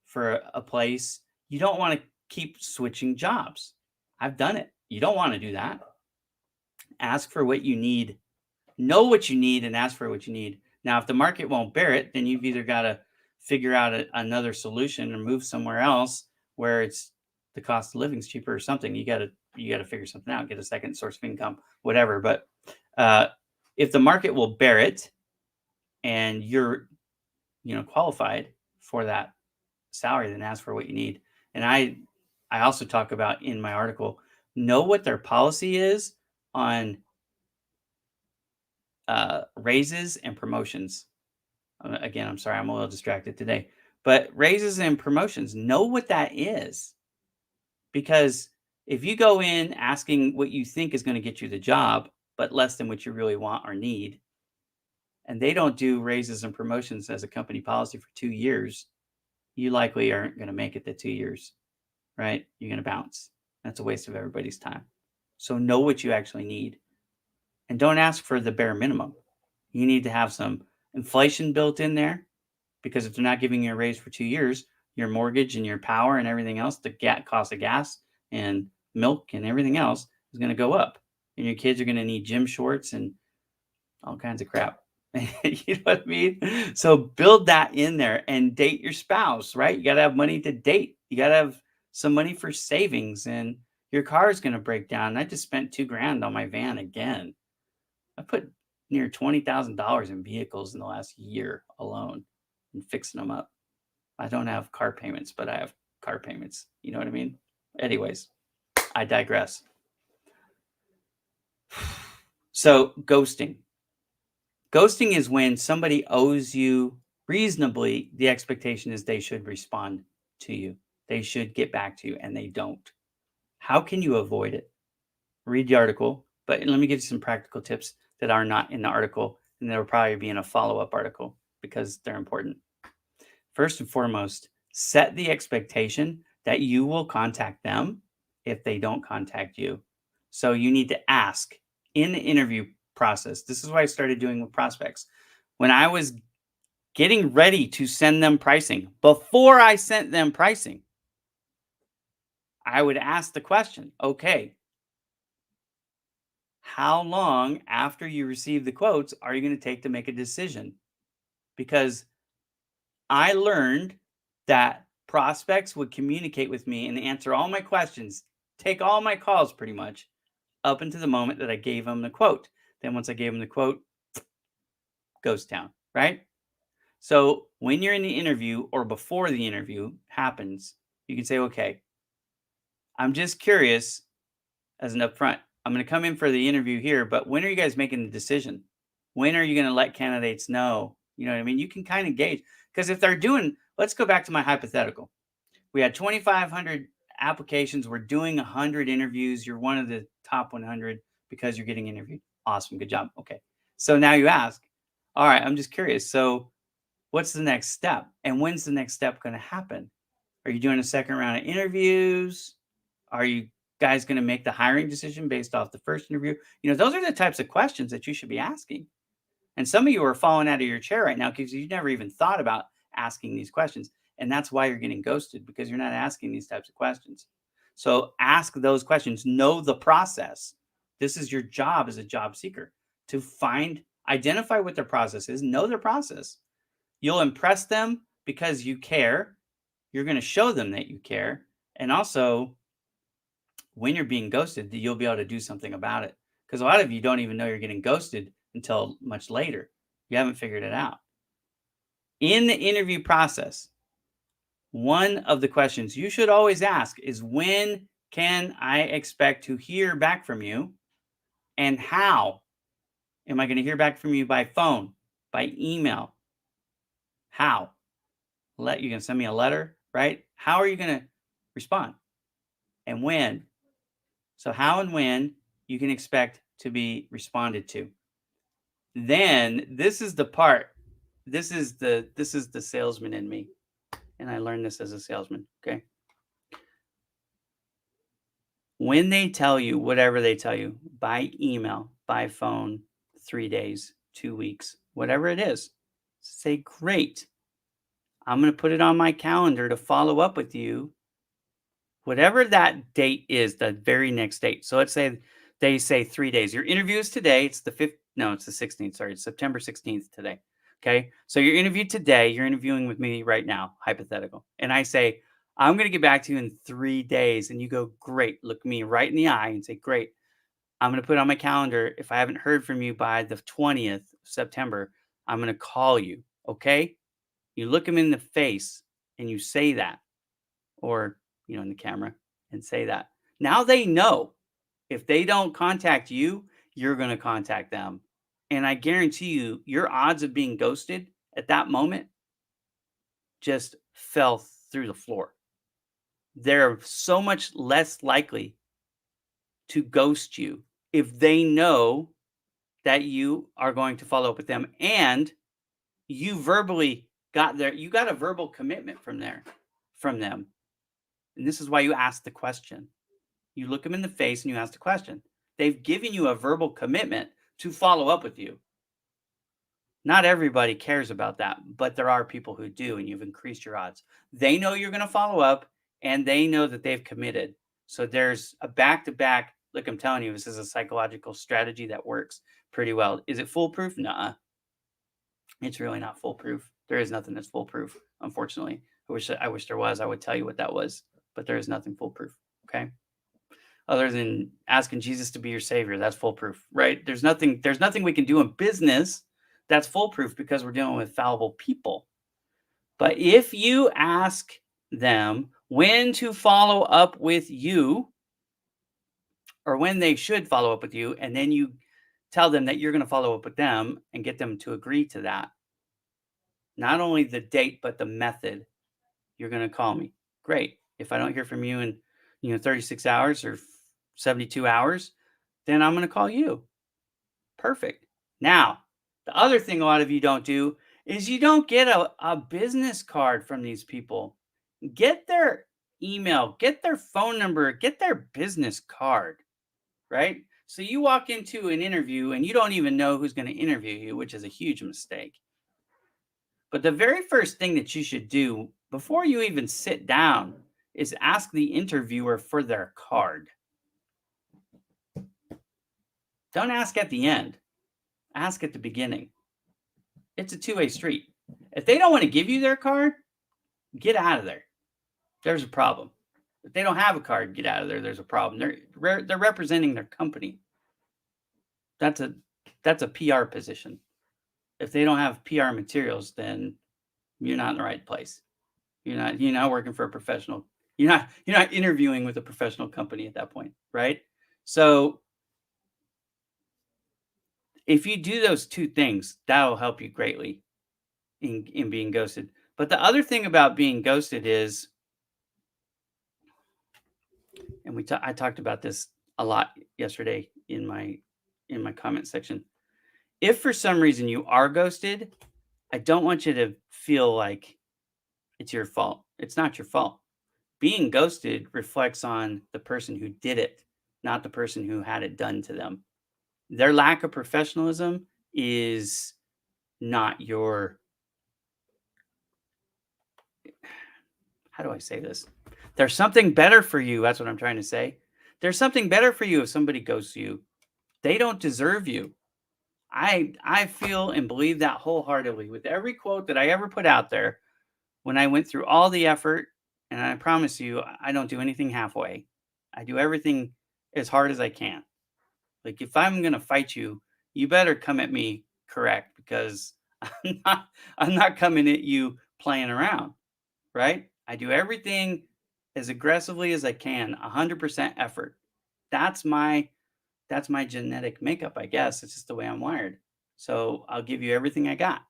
for a place. You don't want to keep switching jobs. I've done it. You don't want to do that. Ask for what you need. Know what you need and ask for what you need. Now, if the market won't bear it, then you've either got to figure out another solution or move somewhere else where it's the cost of living is cheaper or something. You got to figure something out, get a second source of income, whatever. But if the market will bear it and you're qualified for that salary, then ask for what you need. And I also talk about in my article, know what their policy is on raises and promotions. Again, I'm sorry, I'm a little distracted today, but raises and promotions, know what that is. Because if you go in asking what you think is going to get you the job, but less than what you really want or need, and they don't do raises and promotions as a company policy for 2 years, you likely aren't going to make it the 2 years, right? You're going to bounce. That's a waste of everybody's time. So know what you actually need. And don't ask for the bare minimum. You need to have some inflation built in there, because if they're not giving you a raise for 2 years, your mortgage and your power and everything else, the cost of gas and milk and everything else is going to go up. And your kids are going to need gym shorts and all kinds of crap. You know what I mean? So build that in there and date your spouse, right? You got to have money to date. You got to have some money for savings, and your car is going to break down. I just spent $2,000 on my van again. I put near $20,000 in vehicles in the last year alone and fixing them up. I don't have car payments, but I have car payments. You know what I mean? Anyways, I digress. So ghosting. Ghosting is when somebody owes you reasonably. The expectation is they should respond to you. They should get back to you, and they don't. How can you avoid it? Read the article, but let me give you some practical tips that are not in the article, and they'll probably be in a follow-up article because they're important. First and foremost, set the expectation that you will contact them if they don't contact you. So you need to ask in the interview process. This is what I started doing with prospects. When I was getting ready to send them pricing, before I sent them pricing, I would ask the question, okay, how long after you receive the quotes are you going to take to make a decision? Because I learned that prospects would communicate with me and answer all my questions, take all my calls pretty much up until the moment that I gave them the quote. Then once I gave them the quote, ghost town, right? So when you're in the interview or before the interview happens, you can say, okay, I'm just curious as an upfront. I'm going to come in for the interview here, but when are you guys making the decision? When are you going to let candidates know? You know what I mean? You can kind of gauge because if they're doing, let's go back to my hypothetical. We had 2,500 applications. We're doing 100 interviews. You're one of the top 100 because you're getting interviewed. Awesome. Good job. Okay. So now you ask, all right, I'm just curious. So what's the next step? And when's the next step going to happen? Are you doing a second round of interviews? Are you guys going to make the hiring decision based off the first interview? You know, those are the types of questions that you should be asking. And some of you are falling out of your chair right now because you never even thought about asking these questions. And that's why you're getting ghosted because you're not asking these types of questions. So ask those questions, know the process. This is your job as a job seeker to identify what their process is, know their process. You'll impress them because you care. You're going to show them that you care. And also, when you're being ghosted, you'll be able to do something about it. Because a lot of you don't even know you're getting ghosted until much later. You haven't figured it out. In the interview process, one of the questions you should always ask is, when can I expect to hear back from you? And how am I going to hear back from you? By phone, by email? How? You can send me a letter, right? How are you going to respond? And when? So how and when you can expect to be responded to. Then this is the part. This is the salesman in me. And I learned this as a salesman, okay? When they tell you whatever they tell you by email, by phone, 3 days, 2 weeks, whatever it is, say, great. I'm going to put it on my calendar to follow up with you. Whatever that date is, the very next date. So let's say they say 3 days. Your interview is today. It's the 5th. No, it's the 16th. Sorry, it's September 16th today. Okay. So you're interviewed today. You're interviewing with me right now, hypothetical. And I say, I'm going to get back to you in 3 days. And you go, great. Look me right in the eye and say, great. I'm going to put it on my calendar. If I haven't heard from you by the 20th of September, I'm going to call you. Okay. You look them in the face and you say that, or, in the camera, and say that. Now they know if they don't contact you, you're going to contact them. And I guarantee you, your odds of being ghosted at that moment just fell through the floor. They're so much less likely to ghost you if they know that you are going to follow up with them and you verbally you got a verbal commitment from them. And this is why you ask the question. You look them in the face and you ask the question. They've given you a verbal commitment to follow up with you. Not everybody cares about that, but there are people who do, and you've increased your odds. They know you're going to follow up, and they know that they've committed. So there's a back-to-back. Look, I'm telling you, this is a psychological strategy that works pretty well. Is it foolproof? Nuh-uh. It's really not foolproof. There is nothing that's foolproof, unfortunately. I wish there was. I would tell you what that was, but there is nothing foolproof. Okay. Other than asking Jesus to be your savior, that's foolproof, right? There's nothing we can do in business that's foolproof because we're dealing with fallible people. But if you ask them when to follow up with you, or when they should follow up with you, and then you tell them that you're going to follow up with them and get them to agree to that, not only the date, but the method, you're going to call me. Great. If I don't hear from you in 36 hours or 72 hours, then I'm going to call you. Perfect. Now, the other thing a lot of you don't do is you don't get a business card from these people. Get their email, get their phone number, get their business card, right? So you walk into an interview and you don't even know who's going to interview you, which is a huge mistake. But the very first thing that you should do before you even sit down is ask the interviewer for their card. Don't ask at the end. Ask at the beginning. It's a two-way street. If they don't want to give you their card, get out of there. There's a problem. If they don't have a card, get out of there. There's a problem. They're representing their company. That's That's a PR position. If they don't have PR materials, then you're not in the right place. You're not working for a professional. You're not interviewing with a professional company at that point, right? So if you do those two things, that'll help you greatly in being ghosted. But the other thing about being ghosted is, and I talked about this a lot yesterday in my comment section. If for some reason you are ghosted, I don't want you to feel like it's your fault. It's not your fault. Being ghosted reflects on the person who did it, not the person who had it done to them. Their lack of professionalism is not your, how do I say this? There's something better for you. That's what I'm trying to say. There's something better for you if somebody ghosts you. They don't deserve you. I feel and believe that wholeheartedly with every quote that I ever put out there when I went through all the effort. And I promise you, I don't do anything halfway. I do everything as hard as I can. Like if I'm gonna fight you, you better come at me correct because I'm not coming at you playing around, right? I do everything as aggressively as I can, 100% effort. That's my that's my genetic makeup, I guess. It's just the way I'm wired. So I'll give you everything I got.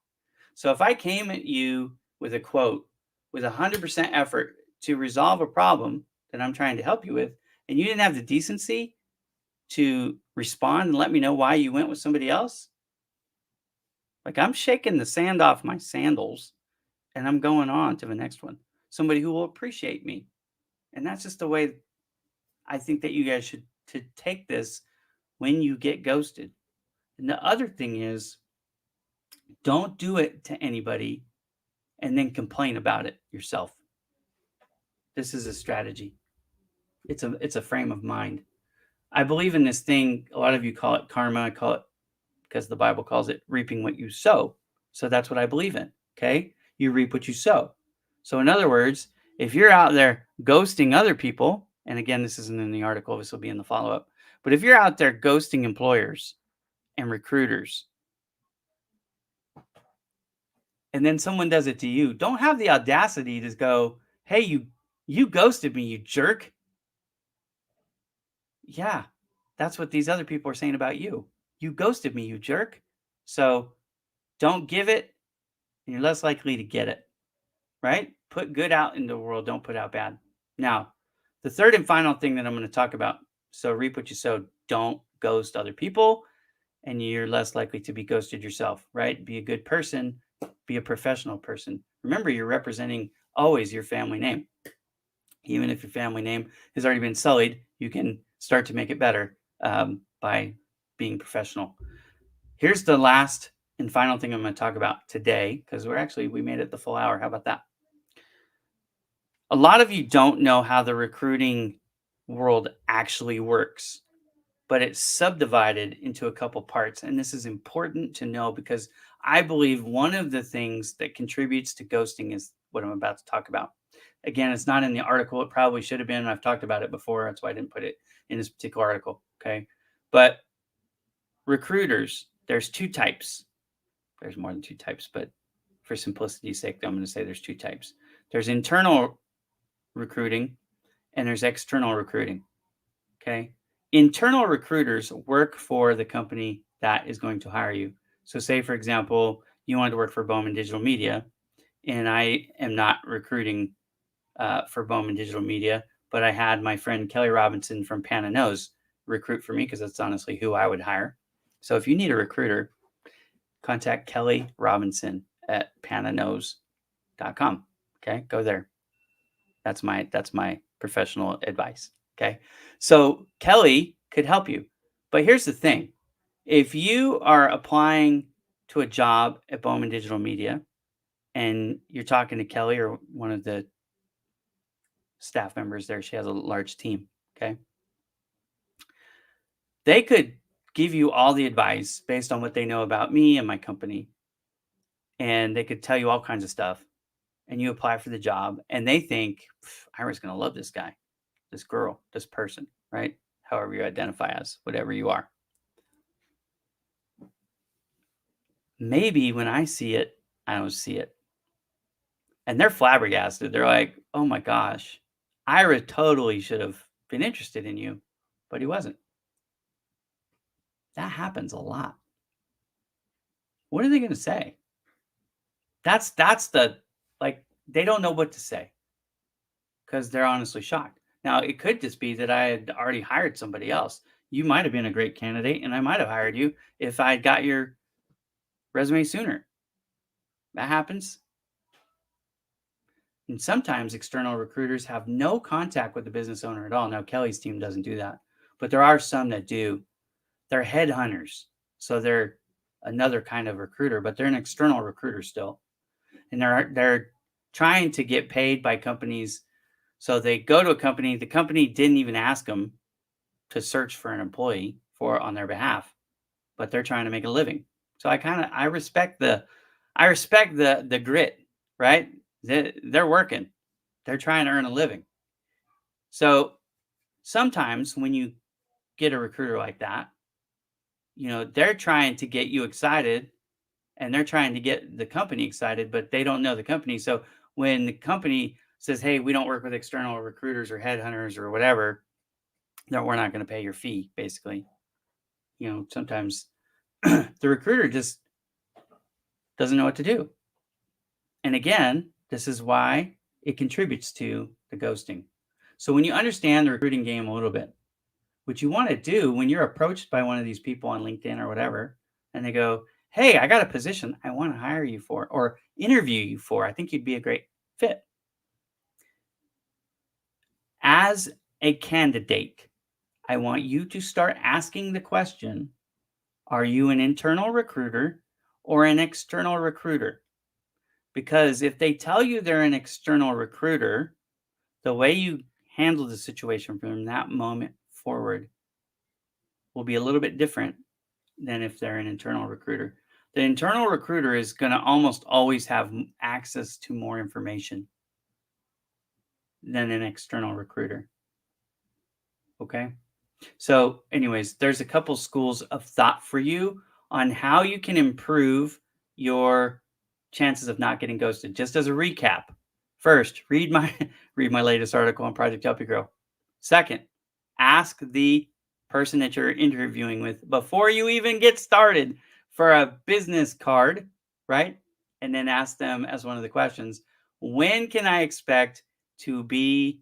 So if I came at you with a quote with 100% effort to resolve a problem that I'm trying to help you with, and you didn't have the decency to respond and let me know why you went with somebody else, like I'm shaking the sand off my sandals and I'm going on to the next one. Somebody who will appreciate me. And that's just the way I think that you guys should to take this when you get ghosted. And the other thing is don't do it to anybody and then complain about it yourself. This is a strategy. It's a frame of mind. I believe in this thing. A lot of you call it karma. I call it because the Bible calls it reaping what you sow. So that's what I believe in. Okay. You reap what you sow. So, in other words, if you're out there ghosting other people, and again, this isn't in the article, this will be in the follow up, but if you're out there ghosting employers and recruiters, and then someone does it to you, don't have the audacity to go, hey, you ghosted me, you jerk. Yeah, that's what these other people are saying about you. You ghosted me, you jerk. So don't give it, and you're less likely to get it, right? Put good out in the world, don't put out bad. Now, the third and final thing that I'm going to talk about, so reap what you sow, don't ghost other people, and you're less likely to be ghosted yourself, right? Be a good person, be a professional person. Remember, you're representing always your family name. Even if your family name has already been sullied, you can start to make it better by being professional. Here's the last and final thing I'm going to talk about today, because we made it the full hour. How about that? A lot of you don't know how the recruiting world actually works, but it's subdivided into a couple parts. And this is important to know because I believe one of the things that contributes to ghosting is what I'm about to talk about. Again, it's not in the article. It probably should have been. I've talked about it before. That's why I didn't put it in this particular article. Okay. But recruiters, there's two types. There's more than two types, but for simplicity's sake, I'm going to say there's two types. There's internal recruiting and there's external recruiting. Okay. Internal recruiters work for the company that is going to hire you. So, say, for example, you wanted to work for Bowman Digital Media, and I am not recruiting for Bowman Digital Media, but I had my friend Kelly Robinson from Pananos recruit for me because that's honestly who I would hire. So, if you need a recruiter, contact Kelly Robinson at pananos.com. Okay, go there. That's my professional advice. Okay. So Kelly could help you. But here's the thing. If you are applying to a job at Bowman Digital Media and you're talking to Kelly or one of the staff members there, she has a large team. Okay. They could give you all the advice based on what they know about me and my company. And they could tell you all kinds of stuff. And you apply for the job and they think, Ira's going to love this guy, this girl, this person, right? However you identify as, whatever you are. maybe when I see it, I don't see it. And they're flabbergasted. They're like, "Oh my gosh, Ira totally should have been interested in you, but he wasn't." That happens a lot. What are they gonna say? That's the like, they don't know what to say because 'cause they're honestly shocked. Now, it could just be that I had already hired somebody else. You might have been a great candidate, and I might have hired you if I got your resume sooner. That happens. And sometimes external recruiters have no contact with the business owner at all. Now, Kelly's team doesn't do that, but there are some that do. They're headhunters. So they're another kind of recruiter, but they're an external recruiter still. And they're trying to get paid by companies. So they go to a company, the company didn't even ask them to search for an employee for on their behalf, but they're trying to make a living. So I respect the grit, right? They're working. They're trying to earn a living. So sometimes when you get a recruiter like that, they're trying to get you excited and they're trying to get the company excited, but they don't know the company. So when the company says, "Hey, we don't work with external recruiters or headhunters or whatever, no, we're not going to pay your fee," basically. Sometimes the recruiter just doesn't know what to do. And again, this is why it contributes to the ghosting. So when you understand the recruiting game a little bit, what you want to do when you're approached by one of these people on LinkedIn or whatever, and they go, "Hey, I got a position I want to hire you for or interview you for. I think you'd be a great fit." As a candidate, I want you to start asking the question, are you an internal recruiter or an external recruiter? Because if they tell you they're an external recruiter, the way you handle the situation from that moment forward will be a little bit different than if they're an internal recruiter. The internal recruiter is going to almost always have access to more information than an external recruiter. Okay. So, anyways, there's a couple schools of thought for you on how you can improve your chances of not getting ghosted. Just as a recap, first, read my read my latest article on Project Help You Grow. Second, ask the person that you're interviewing with before you even get started for a business card, right? And then ask them as one of the questions, when can I expect to be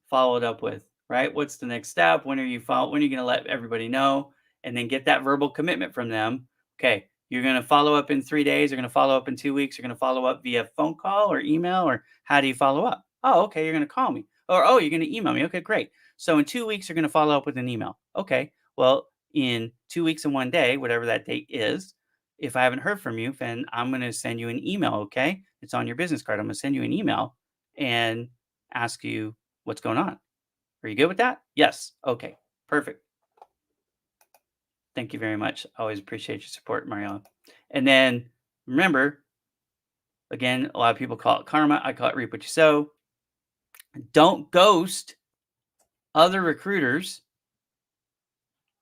followed up with, right? What's the next step? When are you going to let everybody know? And then get that verbal commitment from them. Okay, you're going to follow up in 3 days, you're going to follow up in 2 weeks, you're going to follow up via phone call or email, or how do you follow up? Oh, okay, you're going to call me. Or oh, you're going to email me. Okay, great. So in 2 weeks you're going to follow up with an email. Okay. Well, in 2 weeks and 1 day, whatever that date is, if I haven't heard from you, then I'm going to send you an email, okay? It's on your business card. I'm going to send you an email and ask you what's going on. Are you good with that? Yes. Okay. Perfect. Thank you very much. Always appreciate your support, Mariella. And then remember, again, a lot of people call it karma. I call it reap what you sow. Don't ghost other recruiters,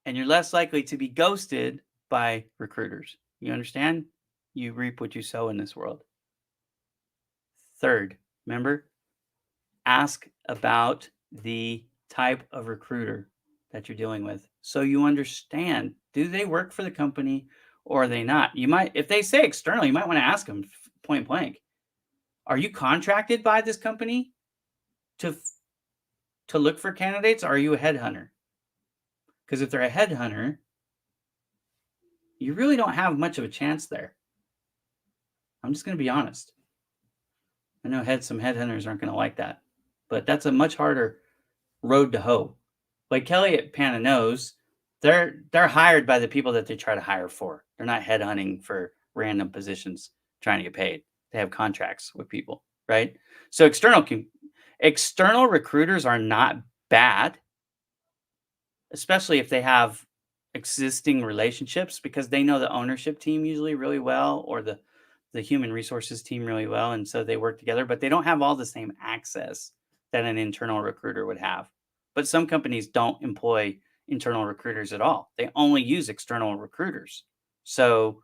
and you're less likely to be ghosted by recruiters. You understand? You reap what you sow in this world. Third, remember, ask about the type of recruiter that you're dealing with so you understand, do they work for the company or are they not? You might, if they say external, you might want to ask them point blank, are you contracted by this company to to look for candidates, or are you a headhunter? Because if they're a headhunter, you really don't have much of a chance there. I'm just going to be honest. I know some headhunters aren't going to like that, but that's a much harder road to hoe. Like Kelly at Pana knows, they're hired by the people that they try to hire for. They're not headhunting for random positions trying to get paid. They have contracts with people, right? So external recruiters are not bad, especially if they have existing relationships, because they know the ownership team usually really well, or the human resources team really well, and so they work together, but they don't have all the same access that an internal recruiter would have. But some companies don't employ internal recruiters at all. They only use external recruiters. So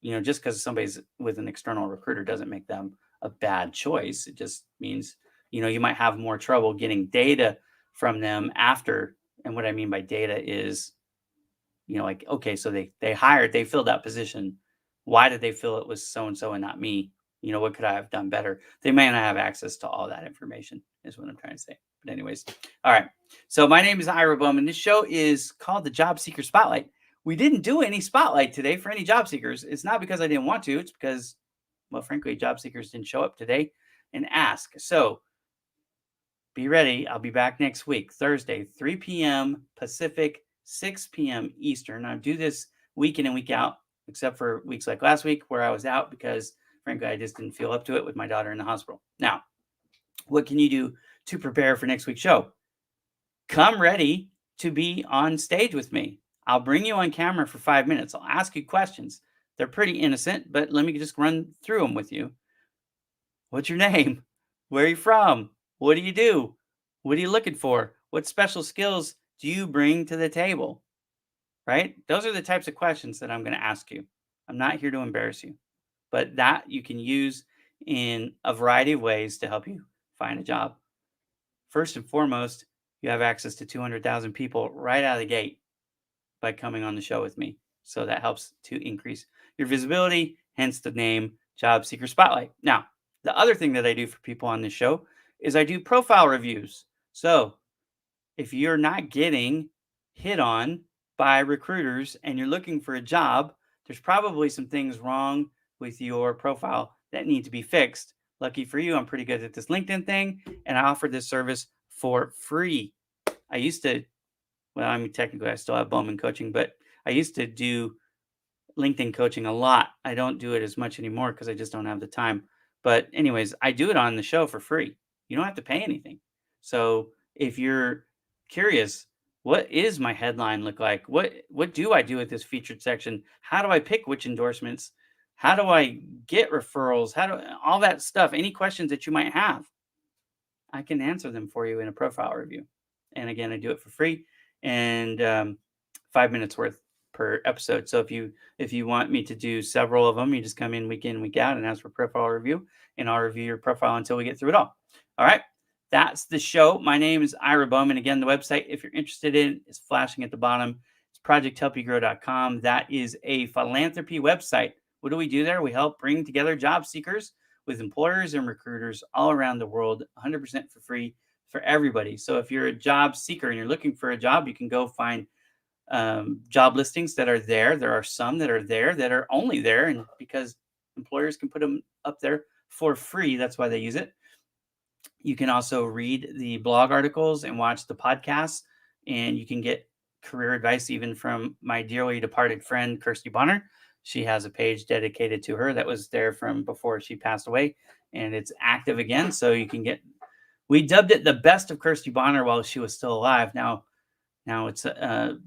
just because somebody's with an external recruiter doesn't make them a bad choice. It just means, you might have more trouble getting data from them after. And what I mean by data is, like, okay, so they filled that position. Why did they fill it with so and so and not me? What could I have done better? They may not have access to all that information, is what I'm trying to say. But anyways, all right. So my name is Ira Bowman. This show is called the Job Seeker Spotlight. We didn't do any spotlight today for any job seekers. It's not because I didn't want to. It's because, well, frankly, job seekers didn't show up today and ask. So be ready. I'll be back next week, Thursday, 3 p.m. Pacific, 6 p.m. Eastern. I do this week in and week out, except for weeks like last week where I was out because, frankly, I just didn't feel up to it with my daughter in the hospital. Now, what can you do to prepare for next week's show? Come ready to be on stage with me. I'll bring you on camera for 5 minutes. I'll ask you questions. They're pretty innocent, but let me just run through them with you. What's your name? Where are you from? What do you do? What are you looking for? What special skills do you bring to the table? Right? Those are the types of questions that I'm going to ask you. I'm not here to embarrass you, but that you can use in a variety of ways to help you find a job. First and foremost, you have access to 200,000 people right out of the gate by coming on the show with me. So that helps to increase your visibility, hence the name Job Seeker Spotlight. Now, the other thing that I do for people on this show is I do profile reviews. So if you're not getting hit on by recruiters and you're looking for a job, there's probably some things wrong with your profile that need to be fixed. Lucky for you, I'm pretty good at this LinkedIn thing, and I offer this service for free. Technically I still have Bowman coaching, but I used to do LinkedIn coaching a lot. I don't do it as much anymore because I just don't have the time. But anyways, I do it on the show for free. You don't have to pay anything. So if you're curious, what is my headline look like? What do I do with this featured section? How do I pick which endorsements? How do I get referrals? All that stuff, any questions that you might have, I can answer them for you in a profile review. And again, I do it for free and 5 minutes worth per episode. So if you want me to do several of them, you just come in, week out and ask for profile review, and I'll review your profile until we get through it all. All right. That's the show. My name is Ira Bowman. Again, the website, if you're interested in, is flashing at the bottom. It's projecthelpyougrow.com. That is a philanthropy website. What do we do there? We help bring together job seekers with employers and recruiters all around the world, 100% for free for everybody. So if you're a job seeker and you're looking for a job, you can go find job listings that are there. There are some that are there that are only there, and because employers can put them up there for free, that's why they use it. You can also read the blog articles and watch the podcasts, and you can get career advice even from my dearly departed friend, Kirsty Bonner. She has a page dedicated to her that was there from before she passed away, and it's active again. So you can we dubbed it the best of Kirsty Bonner while she was still alive. Now it's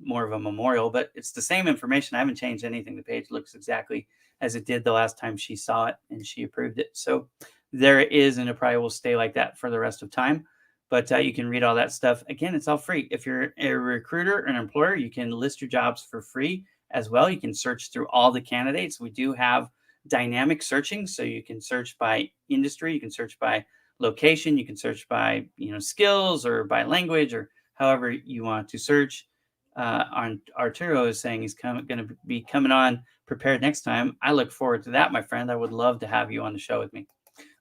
more of a memorial, but it's the same information. I haven't changed anything. The page looks exactly as it did the last time she saw it and she approved it. So there it is, and it probably will stay like that for the rest of time. But you can read all that stuff. Again, it's all free. If you're a recruiter or an employer, you can list your jobs for free as well. You can search through all the candidates. We do have dynamic searching, so you can search by industry, you can search by location, you can search by skills or by language or however you want to search. Arturo is saying he's going to be coming on prepared next time. I look forward to that, my friend. I would love to have you on the show with me.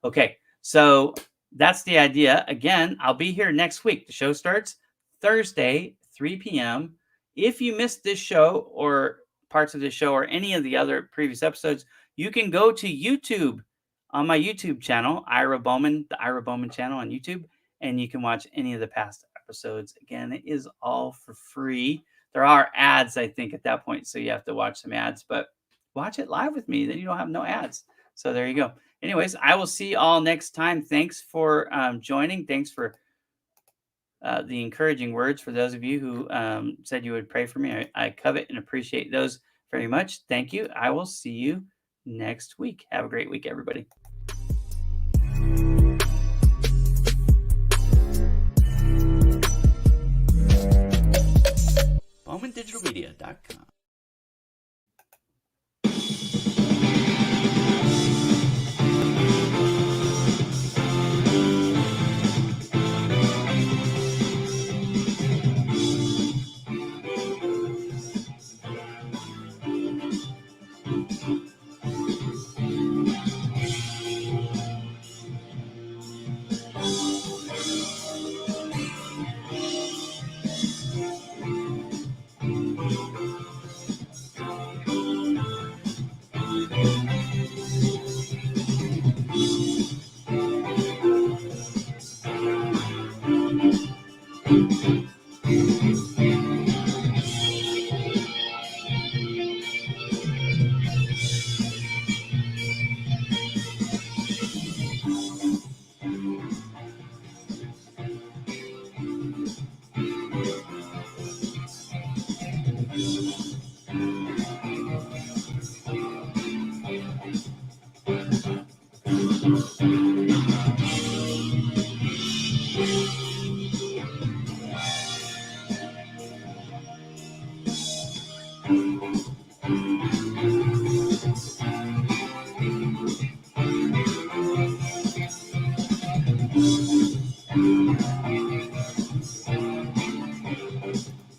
Okay, so that's the idea. Again, I'll be here next week. The show starts Thursday, 3 p.m. If you missed this show or parts of this show or any of the other previous episodes, you can go to YouTube on my YouTube channel, Ira Bowman, the Ira Bowman channel on YouTube, and you can watch any of the past episodes. Again, it is all for free. There are ads, I think, at that point, so you have to watch some ads, but watch it live with me. Then you don't have no ads. So there you go. Anyways, I will see you all next time. Thanks for joining. Thanks for the encouraging words for those of you who said you would pray for me. I covet and appreciate those very much. Thank you. I will see you next week. Have a great week, everybody. BowmanDigitalMedia.com